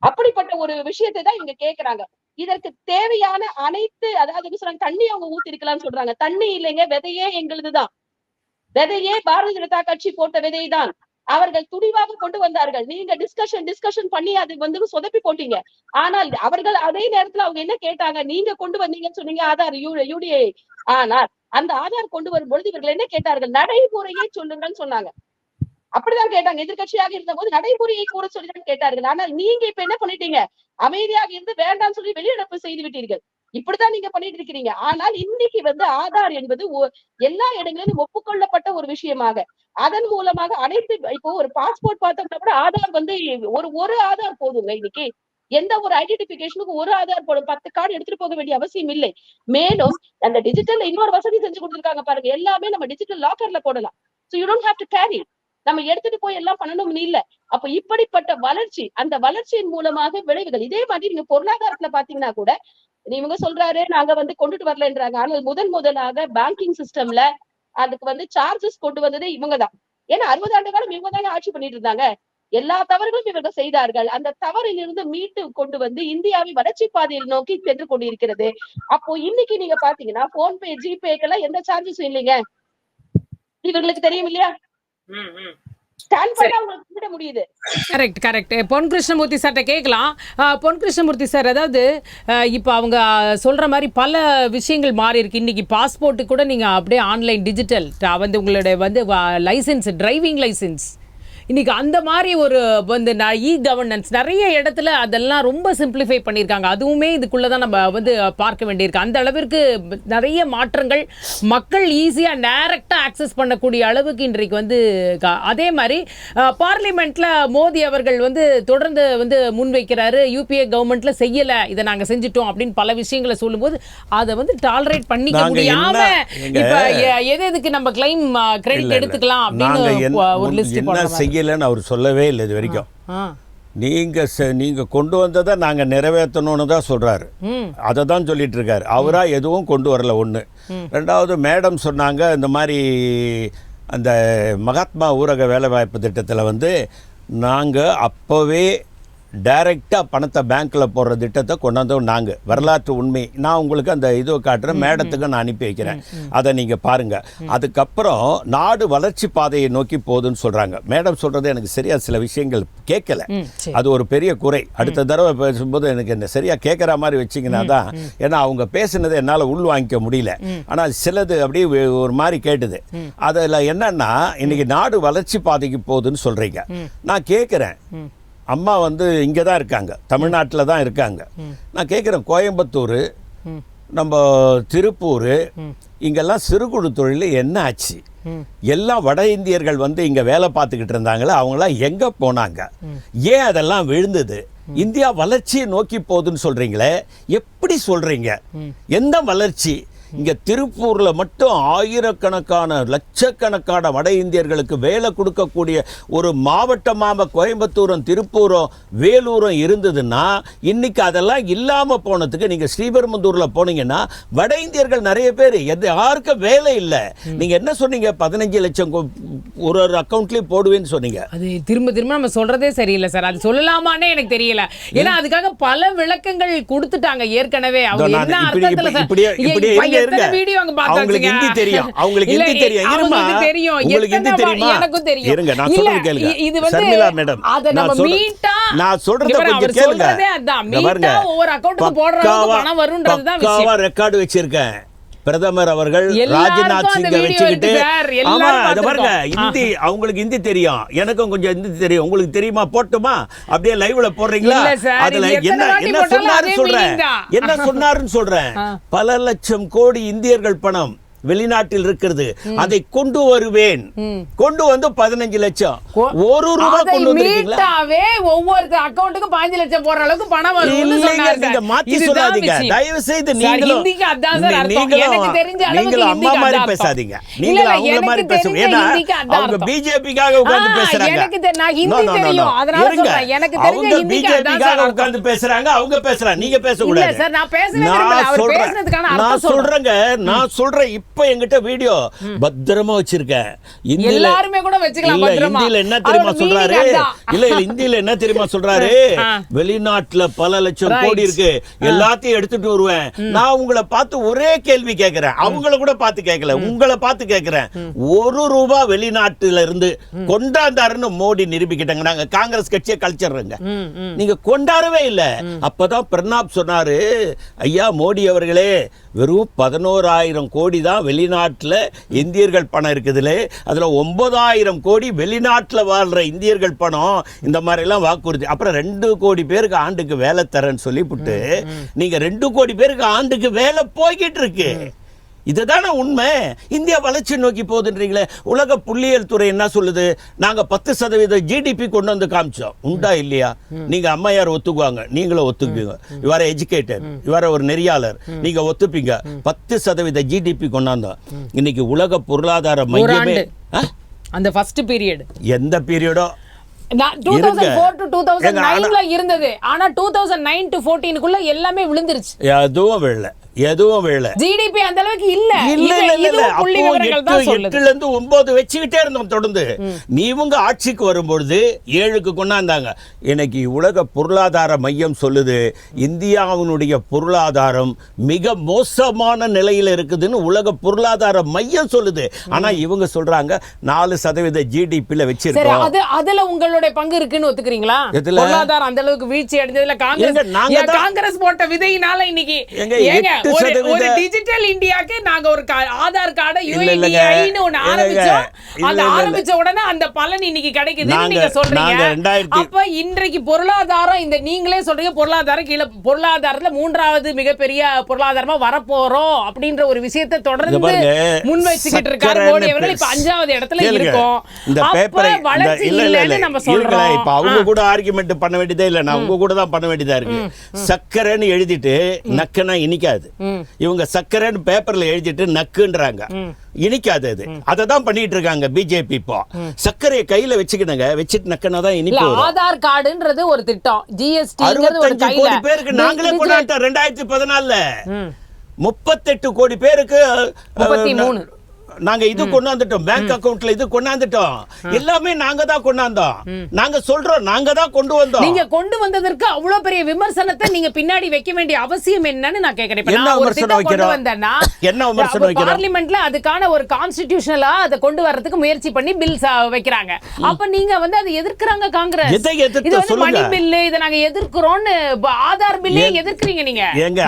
அப்படிப்பட்ட ஒரு விஷயத்தை தான் இவங்க கேக்குறாங்க. இதற்கு தேவையான அனைத்து, அதாவது சொல்றாங்க தண்ணி அவங்க ஊத்தி இருக்கலாம்னு சொல்றாங்க. தண்ணி இல்லைங்க, விதையே எங்களுதுதான். விதையே பாரதிய ஜனதா கட்சி போட்ட விதைதான். அவர்கள் துணிவாக கொண்டு வந்தார்கள். நீங்க டிஸ்கஷன் பண்ணி அது வந்து சொதப்பி போட்டீங்க. ஆனால் அவர்கள் அதே நேரத்துல அவங்க என்ன கேட்டாங்க, நீங்க கொண்டு வந்தீங்கன்னு சொன்னீங்க ஆதார் யூடிஐ. ஆனால் அந்த ஆதார் கொண்டு வரும் பொழுது இவர்கள் என்ன கேட்டார்கள், நடைமுறையை சொல்லுங்கன்னு சொன்னாங்க. அப்படிதான் கேட்டாங்க. எதிர்கட்சியாக இருந்த போது நடைமுறையை கூட சொல்லிதான் கேட்டார்கள். ஆனால் நீங்க இப்ப என்ன பண்ணிட்டீங்க, அமைதியாக இருந்து வேண்டாம்னு சொல்லி வெளிநடப்பு செய்து விட்டீர்கள். இப்படித்தான் நீங்க பண்ணிட்டு இருக்கிறீங்க. ஆனால் இன்னைக்கு வந்து ஆதார் என்பது எல்லா இடங்களிலும் ஒப்புக்கொள்ளப்பட்ட ஒரு விஷயமாக, அதன் மூலமாக அனைத்து, இப்போ ஒரு பாஸ்போர்ட் பார்த்தோம்னா கூட ஆதார் வந்து ஒரு ஆதார் போதுங்க. இன்னைக்கு எந்த ஒரு ஐடென்டிபிகேஷனுக்கு ஒரு ஆதார் போடும். 10 கார்டு எடுத்துட்டு போக வேண்டிய அவசியம் இல்லை. மேலும் அந்த டிஜிட்டல் இன்னொரு வசதி செஞ்சு கொடுத்திருக்காங்க பாருங்க, எல்லாமே நம்ம டிஜிட்டல் லாக்கர்ல போடலாம். So you don't have to carry. நம்ம எடுத்துட்டு போய் எல்லாம் பண்ணணும்னு இல்ல. அப்ப இப்படிப்பட்ட வளர்ச்சி, அந்த வளர்ச்சியின் மூலமாக விளைவுகள். இதே மாதிரி நீங்க பொருளாதாரத்துல பாத்தீங்கன்னா கூட இவங்க சொல்றாரு நாங்க வந்து கொண்டுட்டு வரலன்றாங்க. ஆனால் முதலாக பேங்கிங் சிஸ்டம்ல அதுக்கு வந்து சார்ஜஸ் கொண்டு வந்ததே இவங்கதான். ஏன்னா 60 ஆண்டு காலம் இவங்க தானே ஆட்சி பண்ணிட்டு இருந்தாங்க. எல்லா தவறுகளும் இவர்கள் செய்தார்கள். அந்த தவறிலிருந்து மீட்டு கொண்டு வந்து இந்தியாவை வளர்ச்சி பாதையில் நோக்கி சென்று கொண்டிருக்கிறது. அப்போ இன்னைக்கு நீங்க பாத்தீங்கன்னா போன்பே, ஜிபேக்கெல்லாம் எந்த சார்ஜஸும் இல்லைங்க. இவர்களுக்கு தெரியும் இல்லையா? கரெக்ட். பொன் கிருஷ்ணமூர்த்தி சார்ட்ட கேட்கலாம். பொன் கிருஷ்ணமூர்த்தி சார், அதாவது இப்போ அவங்க சொல்ற மாதிரி பல விஷயங்கள் மாறி இருக்கு. இன்னைக்கு பாஸ்போர்ட்டு கூட நீங்க அப்படியே ஆன்லைன் டிஜிட்டல் வந்து உங்களுடைய வந்து லைசன்ஸ், டிரைவிங் லைசன்ஸ் இன்னைக்கு அந்த மாதிரி ஒரு வந்து இ கவர்னன்ஸ் நிறைய இடத்துல அதெல்லாம் ரொம்ப சிம்பிளிஃபை பண்ணியிருக்காங்க. அதுவுமே இதுக்குள்ளே தான் நம்ம வந்து பார்க்க வேண்டியிருக்கு. அந்த அளவிற்கு நிறைய மாற்றங்கள் மக்கள் ஈஸியாக டைரெக்டாக ஆக்சஸ் பண்ணக்கூடிய அளவுக்கு இன்றைக்கு வந்து அதே மாதிரி பார்லிமெண்ட்டில் மோடி அவர்கள் வந்து தொடர்ந்து வந்து முன்வைக்கிறாரு, யூபிஏ கவர்மெண்ட்டில் செய்யலை, இதை நாங்கள் செஞ்சுட்டோம் அப்படின்னு பல விஷயங்களை சொல்லும்போது அதை வந்து டாலரேட் பண்ணிக்க முடியாம இப்போ எதுக்கு நம்ம கிளைம் கிரெடிட் எடுத்துக்கலாம் அப்படின்னு ஒரு லிஸ்ட் போடுறாங்க. இல்லைன்னு அவர் சொல்லவே இல்லை இது வரைக்கும். நீங்கள் கொண்டு வந்ததை நாங்கள் நிறைவேற்றணும்னு தான் சொல்கிறாரு. அதை தான் சொல்லிட்டு இருக்காரு. அவராக எதுவும் கொண்டு வரல. ஒன்று. ரெண்டாவது, மேடம் சொன்னாங்க இந்த மாதிரி அந்த மகாத்மா ஊரக வேலைவாய்ப்பு திட்டத்தில் வந்து நாங்கள் அப்போவே டைரெக்டாக பணத்தை பேங்க்கில் போடுற திட்டத்தை கொண்டாந்தோம் நாங்கள். வரலாற்று உண்மை. நான் உங்களுக்கு அந்த இது காட்டுறேன், மேடத்துக்கு நான் அனுப்பி வைக்கிறேன், அதை நீங்கள் பாருங்கள். அதுக்கப்புறம் நாடு வளர்ச்சி பாதையை நோக்கி போகுதுன்னு சொல்கிறாங்க. மேடம் சொல்கிறது எனக்கு சரியாக சில விஷயங்கள் கேட்கல, அது ஒரு பெரிய குறை. அடுத்த தடவை பேசும்போது எனக்கு என்ன சரியாக கேட்குற மாதிரி வச்சிங்கன்னா தான், ஏன்னா அவங்க பேசுனதை என்னால் உள் வாங்கிக்க முடியல. ஆனால் சிலது அப்படியே ஒரு மாதிரி கேட்டுது. அதில் என்னன்னா, இன்னைக்கு நாடு வளர்ச்சி பாதைக்கு போகுதுன்னு சொல்கிறீங்க. நான் கேட்குறேன், அம்மா வந்து இங்கே தான் இருக்காங்க, தமிழ்நாட்டில் தான் இருக்காங்க. நான் கேட்குறேன், கோயம்புத்தூர், நம்ம திருப்பூர், இங்கெல்லாம் சிறு குறு தொழில் என்ன ஆச்சு? எல்லாம் வட இந்தியர்கள் வந்து இங்கே வேலை பார்த்துக்கிட்டு இருந்தாங்களே, அவங்களாம் எங்கே போனாங்க? ஏன் அதெல்லாம் விழுந்தது? இந்தியா வளர்ச்சியை நோக்கி போகுதுன்னு சொல்கிறீங்களே, எப்படி சொல்கிறீங்க? எந்த வளர்ச்சி? இங்கே திருப்பூரில் மட்டும் ஆயிரக்கணக்கான லட்சக்கணக்கான வட இந்தியர்களுக்கு வேலை கொடுக்கக்கூடிய ஒரு மாவட்டமாக கோயம்புத்தூரும் திருப்பூரும் வேலூரும் இருந்ததுன்னா, இன்னைக்கு அதெல்லாம் இல்லாமல் போனதுக்கு நீங்கள் ஸ்ரீபெரும்புதூரில் போனீங்கன்னா வட இந்தியர்கள் நிறைய பேர், யாருக்கும் வேலை இல்லை. நீங்கள் என்ன சொன்னீங்க? 15 லட்சம் ஒரு அக்கௌண்ட்லேயும் போடுவேன்னு சொன்னீங்க. அது திரும்ப திரும்ப நம்ம சொல்றதே சரியில்லை சார். அது சொல்லலாமானே எனக்கு தெரியல. ஏன்னா அதுக்காக பல விளக்கங்கள் கொடுத்துட்டாங்க ஏற்கனவே. அவங்க என்ன அர்த்தத்துல வீடியோ அங்க அவங்களுக்கு ஹிந்தி தெரியும், அவங்களுக்கு ஹிந்தி தெரியும். இருமா, உங்களுக்கு ஹிந்தி தெரியுமா? எனக்கும் தெரியும். இருங்க, நான் சொல்றது கேளுங்க. இது வந்து சர்மிளா மேடம், அத நம்ம மீட்டா நான் சொல்றத கொஞ்சம் கேளுங்க. அதான் மீட்டா ஒவ்வொரு அக்கவுண்ட்க்கு போடுறதுக்கு பணம் வரும்ன்றது தான் விஷயம். பக்காவா ரெக்கார்ட் வச்சிருக்கேன். பிரதமர் அவர்கள் ராஜ்நாத் சிங்கை வச்சுக்கிட்டு, ஆமா அத பாருங்க, ஹிந்தி அவங்களுக்கு ஹிந்தி தெரியும், எனக்கும் கொஞ்சம் ஹிந்தி தெரியும். உங்களுக்கு தெரியுமா? போட்டுமா? அப்படியே லைவ்ல போடுறீங்களா? அதுல என்ன சொன்னாருன்னு சொல்றேன், என்ன சொன்னாருன்னு சொல்றேன். பல லட்சம் கோடி இந்தியர்கள் பணம் வெளிநாட்டில் இருக்கிறது, அதை கொண்டு வருவேன். கொண்டு வந்து 15 லட்சம், ஒரு ரூபாய் கொண்டு வந்திருக்கீங்களா? ஒவ்வொரு அக்கவுண்ட்டுக்கும் 15 லட்சம் போற அளவுக்கு பணம் வரும்னு சொன்னாங்க. நீங்க மாத்தி சொல்லாதீங்க தயவு செய்து. நீங்களும் அம்மா மாதிரி பேசாதீங்க, நீங்களும் அவங்கள மாதிரி பேசுங்க. ஏன்னா அவங்க பிஜேபிக்காக உட்கார்ந்து பேசுறாங்க. அவங்க பிஜேபிக்காக உட்கார்ந்து பேசுறாங்க, அவங்க பேசுறாங்க, நீங்க பேசக்கூடாது. நான் சொல்றேங்க, நான் சொல்றேன். இப்ப என்கிட்ட வீடியோ பத்திரமா வச்சிருக்கேன். எல்லாருமே கூட வச்சுக்கலாம் பத்திரமா. இந்தியில என்ன தெரியுமா சொல்றாரு? இல்ல இந்தியில என்ன தெரியுமா சொல்றாரு? வெளிநாட்டுல பல லட்சம் கோடி இருக்கு, எல்லாத்தையும் எடுத்துட்டு வருவேன். நான் உங்களை பார்த்து ஒரே கேள்வி கேட்கிறேன், அவங்கள கூட பார்த்து கேட்கல, உங்களை பார்த்து கேட்கிறேன். ஒரு ரூபாய் வெளிநாட்டுல இருந்து கொண்டாந்தாருன்னு மோடி நிரூபிக்கிட்டாங்க. நாங்க காங்கிரஸ் கட்சியை கழிச்சிடுறோங்க, நீங்க கொண்டாடவே இல்லை. அப்பதான் பிரணாப் சொன்னாரு, ஐயா மோடி அவர்களே, வெறும் 11,000 கோடி தான் வெளிநாட்டில் இந்தியர்கள் பணம் இருக்குதுல, அதில் 9,000 கோடி வெளிநாட்டில் வாழ்கிற இந்தியர்கள் பணம். இந்த மாதிரிலாம் வாக்குறுதி. அப்புறம் 2 கோடி பேருக்கு ஆண்டுக்கு வேலை தரேன்னு சொல்லிவிட்டு நீங்கள் 2 கோடி பேருக்கு ஆண்டுக்கு வேலை போய்கிட்டு இருக்கு. இதுதானே உண்மை. இந்தியா வளர்ச்சி நோக்கி போகுதுன்றீங்களே. உலக புள்ளியியல் துறை என்ன சொல்லுது? நாங்க 10% ஜிடிபி கொண்டு வந்து காமிச்சோம். உண்டா இல்லையா? நீங்க அம்மையார் ஒத்துக்குவாங்க, நீங்களும் ஒத்துக்குவீங்க. இவர எஜுகேட்டர், இவர ஒரு நெறியாளர், நீங்க ஒத்துப்பீங்க. 10% ஜிடிபி கொண்டாந்தோம். இன்னைக்கு உலக பொருளாதார மையமே அந்த ஃபர்ஸ்ட் பீரியட், எந்த பீரியடோ 2004 to 2009ல இருந்தது. ஆனா 2009 to 14க்குள்ள எல்லாமே விழுந்துருச்சு. எதுவும் விழல, எதுவும் வேலை. ஜிடிபி அந்த அளவுக்கு இல்ல. அப்போ 8ல இருந்து 9 வச்சுக்கிட்டே இருந்தோம் தொடர்ந்து. நீங்க ஆட்சிக்கு வரும்பொழுது 7க்கு கொண்டாந்தாங்க. இன்னைக்கு உலக பொருளாதார மையம் சொல்லுது, இந்தியாவினுடைய பொருளாதாரம் மிக மோசமான நிலையில் இருக்குதுன்னு உலக பொருளாதார மையம் சொல்லுது. ஆனா இவங்க சொல்றாங்க 4% ஜிடிபில வச்சிருக்கோம். அதுல உங்களுடைய பங்கு இருக்குன்னு ஒத்துக்கிறீங்களா? பொருளாதாரம் அந்த அளவுக்கு வீழ்ச்சி அடைஞ்சதுல காங்கிரஸ் போட்ட விதையினால இன்னைக்கு ஒரு டிஜிட்டல் இந்தியாக்கு நாங்க ஒரு ஆதார் கார்டு UIDன்னு ஒன்னு ஆரம்பிச்சோம். அந்த ஆரம்பிச்ச உடனே அந்த பலன் இன்னைக்கு கிடைக்குதுன்னு நீங்க சொல்றீங்க. அப்ப இன்றைக்கு பொருளாதாரம் இந்த நீங்களே சொல்றீங்க பொருளாதாரம் கீழே, பொருளாதாரத்துல 3வது மிகப்பெரிய பொருளாதாரமா வரப்போறோம் அப்படின்ற ஒரு விஷயத்தை தொடர்ந்து முன் வச்சுக்கிட்டு இருக்காரு மோடி அவர்கள். இப்ப 5வது இடத்துல இருக்கோம். அப்ப வளர்ச்சி இல்லைன்னு நம்ம சொல்றோம். இப்ப அவங்க கூட ஆர்குமெண்ட் பண்ண வேண்டியதே இல்ல, நான் உங்க கூட தான் பண்ண வேண்டியதா இருக்கு. சக்கரைன்னு எழுதிட்டு நக்கனா இனிக்காது. இவங்க சக்கரைன்னு பேப்பர்ல எழுதிட்டு நக்குன்றாங்க, இனிக்காது. அது அதை தான் பண்ணிட்டு இருக்காங்க பிஜேபி. இப்போ சக்கரையை கையில வச்சுக்கிடுங்க, வச்சுட்டு நக்கனா தான் இனிப்பு. ஆதார் கார்டுன்றது ஒரு திட்டம், ஜிஎஸ்டி 65 கோடி பேருக்கு நாங்களே கொண்டாட்டோம் 2014ல. 38 கோடி பேருக்கு 33 நாங்க இது கொண்டாந்துட்டோம், பேங்க் அக்கவுண்ட்ல இது கொண்டாந்துட்டோம், எல்லாமே நாங்க தான் கொண்டாந்தோம். நாங்க சொல்றோம், நாங்க தான் கொண்டு வந்தோம். நீங்க கொண்டு வந்ததற்கு அவ்வளவு பெரிய விமர்சனத்தை நீங்க பின்னாடி வைக்க வேண்டிய அவசியம் என்னன்னு நான் கேக்குறேன். என்ன விமர்சனம் வைக்கிறோம்? என்ன விமர்சனம் வைக்கிறோம்? பார்லிமெண்ட்ல அதுக்கான ஒரு கான்ஸ்டிடியூஷனலா அதை கொண்டு வரதுக்கு முயற்சி பண்ணி பில் வைக்கிறாங்க. அப்ப நீங்க வந்து அதை எதிர்க்கறாங்க காங்கிரஸ். இது வந்து மணி பில், இதை நாங்க எதிர்க்கிறோம்னு ஆதார் பில்லே எதிர்க்கிறீங்க நீங்க.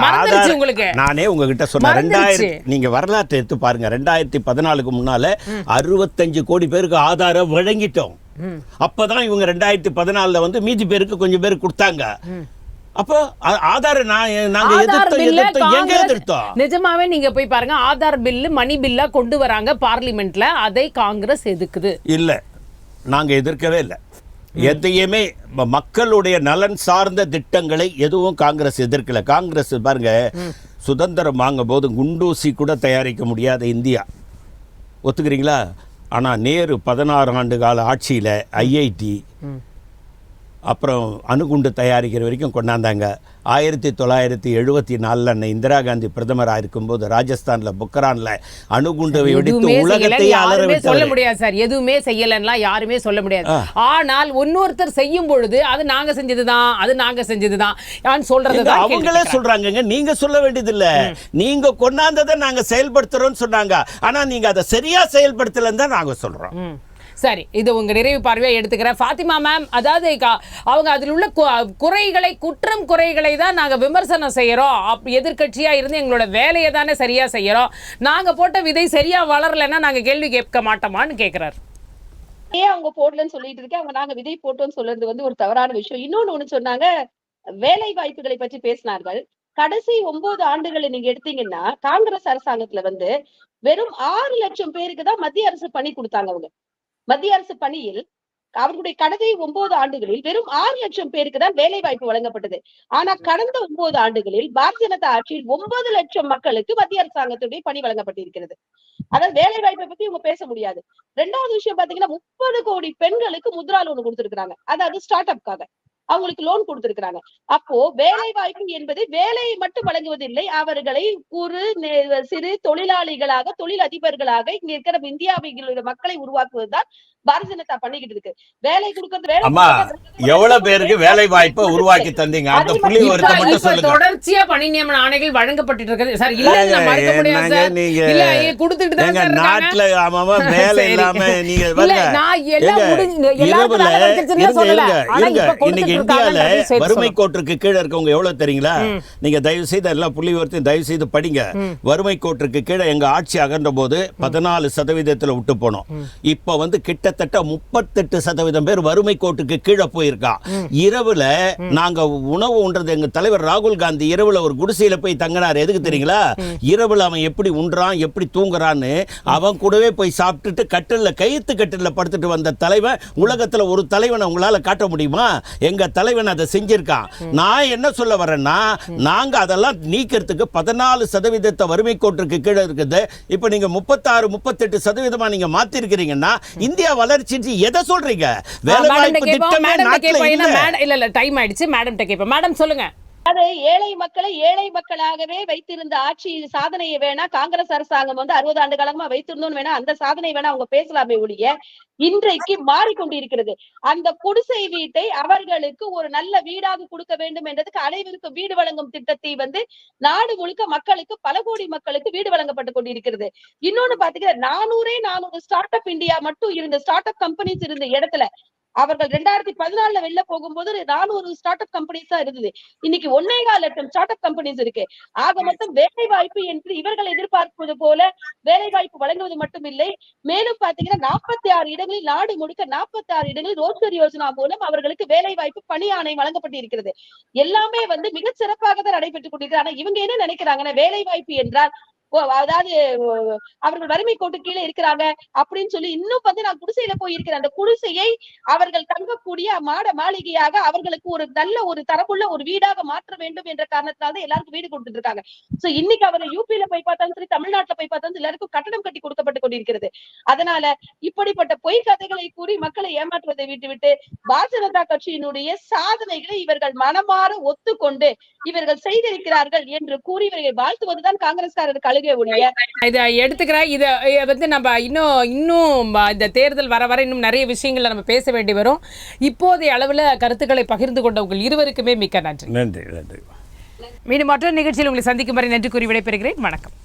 மறந்துருச்சு உங்களுக்கு. நானே உங்ககிட்ட சொன்னேன், நீங்க வரலாற்றை எடுத்து பாருங்க. 2014க்கு முன்னால 65 கோடி பேருக்கு ஆதாரம் வழங்கிட்டோம். அப்பதான் இவங்க 2014ல வந்து மீதி பேருக்கு கொஞ்சம் பேருக்கு கொடுத்தாங்க. அப்போ ஆதார் நாங்க எதிர்த்தோம். நிஜமாவே நீங்க போய் பாருங்க, ஆதார் பில் மணி பில்லா கொண்டு வராங்க பார்லிமெண்ட்ல, அதை காங்கிரஸ் எதிர்க்குது. இல்ல, நாங்க எதிர்க்கவே இல்லை. எதையுமே மக்களுடைய நலன் சார்ந்த திட்டங்களை எதுவும் காங்கிரஸ் எதிர்க்கல. காங்கிரஸ் பாருங்க, சுதந்திரம் வாங்கும் போது குண்டூசி கூட தயாரிக்க முடியாத இந்தியா, ஒத்துக்கிறீங்களா? ஆனா நேரு 16 ஆண்டு கால ஆட்சியில ஐஐடி அப்புறம் அணுகுண்டு தயாரிக்கிற வரைக்கும் கொண்டாந்தாங்க. 1974 இந்திரா காந்தி பிரதமராக இருக்கும்போது ராஜஸ்தான்ல பொக்ரான்ல அணுகுண்டை வெடித்து உலகத்தை அலற விட்டார். சொல்ல முடியாது சார், எதுவுமே செய்யலன்னா யாருமே சொல்ல முடியாது. ஆனால் இன்னொருத்தர் செய்யும் பொழுது அது நாங்க செஞ்சதுதான், அது நாங்க செஞ்சதுதான் சொல்றது அவங்களே சொல்றாங்க. நீங்க சொல்ல வேண்டியது இல்ல, நீங்க கொண்டாந்ததை நாங்க செயல்படுத்துறோம் சொன்னாங்க. ஆனா நீங்க அதை சரியா செயல்படுத்தலன்னு தான் நாங்க சொல்றோம். சரி, இது உங்க நிறைவு பார்வையா எடுத்துக்கிறேன். ஃபாத்திமா மேம், அதாவது அவங்க அதில் உள்ள குறைகளை, குற்றம் குறைகளை தான் நாங்க விமர்சனம் செய்யறோம். எதிர்கட்சியா இருந்து எங்களோட வேலையை தானே சரியா செய்யறோம், நாங்க போட்ட விதை சரியா வளரலன்னா நாங்க கேள்வி கேட்க மாட்டோமான்னு கேட்கிறாரு. ஏன் அவங்க போடலன்னு சொல்லிட்டு இருக்கேன். அவங்க நாங்க விதை போட்டோம்னு சொல்றது வந்து ஒரு தவறான விஷயம். இன்னொன்னு சொன்னாங்க, வேலை வாய்ப்புகளை பற்றி பேசினார்கள். கடைசி 9 ஆண்டுகளை நீங்க எடுத்தீங்கன்னா காங்கிரஸ் அரசாங்கத்துல வந்து வெறும் 6 லட்சம் பேருக்கு தான் மத்திய அரசு பணி கொடுத்தாங்க. அவங்க மத்திய அரசு பணியில் அவர்களுடைய கடைசி 9 ஆண்டுகளில் வெறும் 6 லட்சம் பேருக்கு தான் வேலை வாய்ப்பு வழங்கப்பட்டது. ஆனா கடந்த 9 ஆண்டுகளில் பாரதிய ஜனதா ஆட்சியில் 9 லட்சம் மக்களுக்கு மத்திய அரசாங்கத்துடைய பணி வழங்கப்பட்டிருக்கிறது. அதாவது வேலை வாய்ப்பை பத்தி இவங்க பேச முடியாது. 2வது விஷயம் பாத்தீங்கன்னா 30 கோடி பெண்களுக்கு முத்ரா லோன் கொடுத்திருக்காங்க. அதாவது ஸ்டார்ட் அப்காக அவங்களுக்கு லோன் கொடுத்திருக்கிறாங்க. அப்போ வேலை வாய்ப்பு என்பது வேலையை மட்டும் வழங்குவதில்லை, அவர்களை குறு சிறு தொழிலாளிகளாக, தொழில் அதிபர்களாக இங்க இருக்கிற இந்தியாவிலுள்ள மக்களை உருவாக்குவதுதான் பாரதிய ஜனதா பண்ணிக்கிட்டு இருக்கு. வேலை கொடுக்கறது எவ்வளவு பேருக்கு வேலை வாய்ப்பை உருவாக்கி தந்தீங்க, அந்த புள்ளி விவரத்தை மட்டும் சொல்லுங்க. தொடர்ச்சியா பணி நியமன ஆணைகள் வழங்கப்பட்டு இருக்குது சார். இல்ல மறக்க முடியாது சார், இல்ல கொடுத்துட்டு தான் சார் நாட்டுல வேலை இல்லாம நீங்க இன்னைக்கு இந்தியால வறுமை கோட்டிற்கு கீழே இருக்கவங்க எவ்வளவு தெரியுங்களா? நீங்க தயவு செய்து எல்லாம் புள்ளி விவரத்தையும் தயவு செய்து படிங்க. வறுமை கோட்டிற்கு கீழே எங்க ஆட்சி அகன்ற போது 14% விட்டு போனோம். இப்ப வந்து கிட்டத்தட்ட 38% பேர் வறுமை கோட்டுக்கு கீழே போயிருக்கான். இரவுல நாங்க உணவு உண்றது, எங்க தலைவர் ராகுல் காந்தி இரவுல ஒரு குடிசையில போய் தங்கினார். எதுக்கு தெரியுங்களா? இரவுல அவன் எப்படி உண்றான், எப்படி தூங்குறான்னு அவன் கூடவே போய் சாப்பிட்டுட்டு கட்டில கயித்து கட்டில படுத்துட்டு வந்த தலைவன் உலகத்துல ஒரு தலைவனை உங்களால காட்ட முடியுமா? எங்க தலைவன் அதை செஞ்சிருக்கான். நான் என்ன சொல்ல வரேன்னா, நாங்க அதெல்லாம் நீக்கிறதுக்கு 14% வறுமை கோட்டிற்கு கீழே இருக்குது. இப்ப நீங்க 36-38% நீங்க மாத்தி இருக்கிறீங்கன்னா இந்தியா வளர்ச்சி எதை சொல்றீங்க? வேலை வாய்ப்பு திட்டமே நாட்டில இல்ல. டைம் ஆயிடுச்சு. மேடம் கேட்போம். மேடம் சொல்லுங்க. அது ஏழை மக்களை ஏழை மக்களாகவே வைத்திருந்த ஆட்சி சாதனையை வேணா காங்கிரஸ் அரசாங்கம் வந்து 60 ஆண்டு காலமா வைத்திருந்தோம் வேணா அந்த சாதனை வேணா அவங்க பேசலாமே ஒழிய, இன்றைக்கு மாறிக்கொண்டிருக்கிறது. அந்த குடிசை வீட்டை அவர்களுக்கு ஒரு நல்ல வீடாக கொடுக்க வேண்டும் என்றதுக்கு அனைவருக்கும் வீடு வழங்கும் திட்டத்தை வந்து நாடு முழுக்க மக்களுக்கு, பல கோடி மக்களுக்கு வீடு வழங்கப்பட்டு கொண்டிருக்கிறது. இன்னொன்னு பாத்தீங்கன்னா 400 ஸ்டார்ட் அப் இந்தியா மட்டும் இருந்த ஸ்டார்ட் அப் கம்பெனிஸ் இருந்த இடத்துல அவர்கள் 2014 வெளில போகும்போது 400 ஸ்டார்ட் அப் கம்பெனிஸ் தான் இருந்தது. இன்னைக்கு 1.25 லட்சம் ஸ்டார்ட் அப் கம்பெனிஸ் இருக்கு. ஆக மொத்தம் வேலை வாய்ப்பு என்று இவர்கள் எதிர்பார்ப்பது போல வேலை வாய்ப்பு வழங்குவது மட்டும் இல்லை, மேலும் பாத்தீங்கன்னா 46 இடங்களில், நாடு முழுக்க 46 இடங்களில் ரோஜ்கர் யோஜனா மூலம் அவர்களுக்கு வேலை வாய்ப்பு பணி ஆணை வழங்கப்பட்டு இருக்கிறது. எல்லாமே வந்து மிக சிறப்பாக தான் நடைபெற்றுக் கொண்டிருக்கிறது. ஆனா இவங்க என்ன நினைக்கிறாங்கன்னா, வேலை வாய்ப்பு என்றால் அதாவது அவர்கள் வறுமை கோட்டு கீழே இருக்கிறாங்க அப்படின்னு சொல்லி இன்னும் வந்து நான் குடிசையில போயிருக்கிறேன், அந்த குடிசையை அவர்கள் தங்கக்கூடிய மாட மாளிகையாக அவர்களுக்கு ஒரு நல்ல ஒரு தரமுள்ள ஒரு வீடாக மாற்ற வேண்டும் என்ற காரணத்தினால எல்லாருக்கும் வீடு கொடுத்துட்டு இருக்காங்க. சோ இன்னைக்கு அவர் யூபியில போய் பார்த்தாலும் சரி, தமிழ்நாட்டுல போய் பார்த்தாலும் எல்லாருக்கும் கட்டணம் கட்டி கொடுக்கப்பட்டு கொண்டிருக்கிறது. அதனால இப்படிப்பட்ட பொய் கதைகளை கூறி மக்களை ஏமாற்றுவதை விட்டுவிட்டு பாரதிய ஜனதா கட்சியினுடைய சாதனைகளை இவர்கள் மனமாற ஒத்துக்கொண்டு இவர்கள் செய்திருக்கிறார்கள் என்று கூறி இவர்களை வாழ்த்துவதுதான் காங்கிரஸ்காரர்கள் சலுகை ஒழிய. இதை எடுத்துக்கிறேன். இதை வந்து நம்ம இன்னும் இந்த தேர்தல் வர வர இன்னும் நிறைய விஷயங்களை நம்ம பேச வேண்டி வரும். இப்போதைய அளவில் கருத்துக்களை பகிர்ந்து கொண்ட உங்கள் இருவருக்குமே மிக்க நன்றி. நன்றி. மீண்டும் மற்றொரு நிகழ்ச்சியில் உங்களை சந்திக்கும் வரை நன்றி கூறி விடைபெறுகிறேன். வணக்கம்.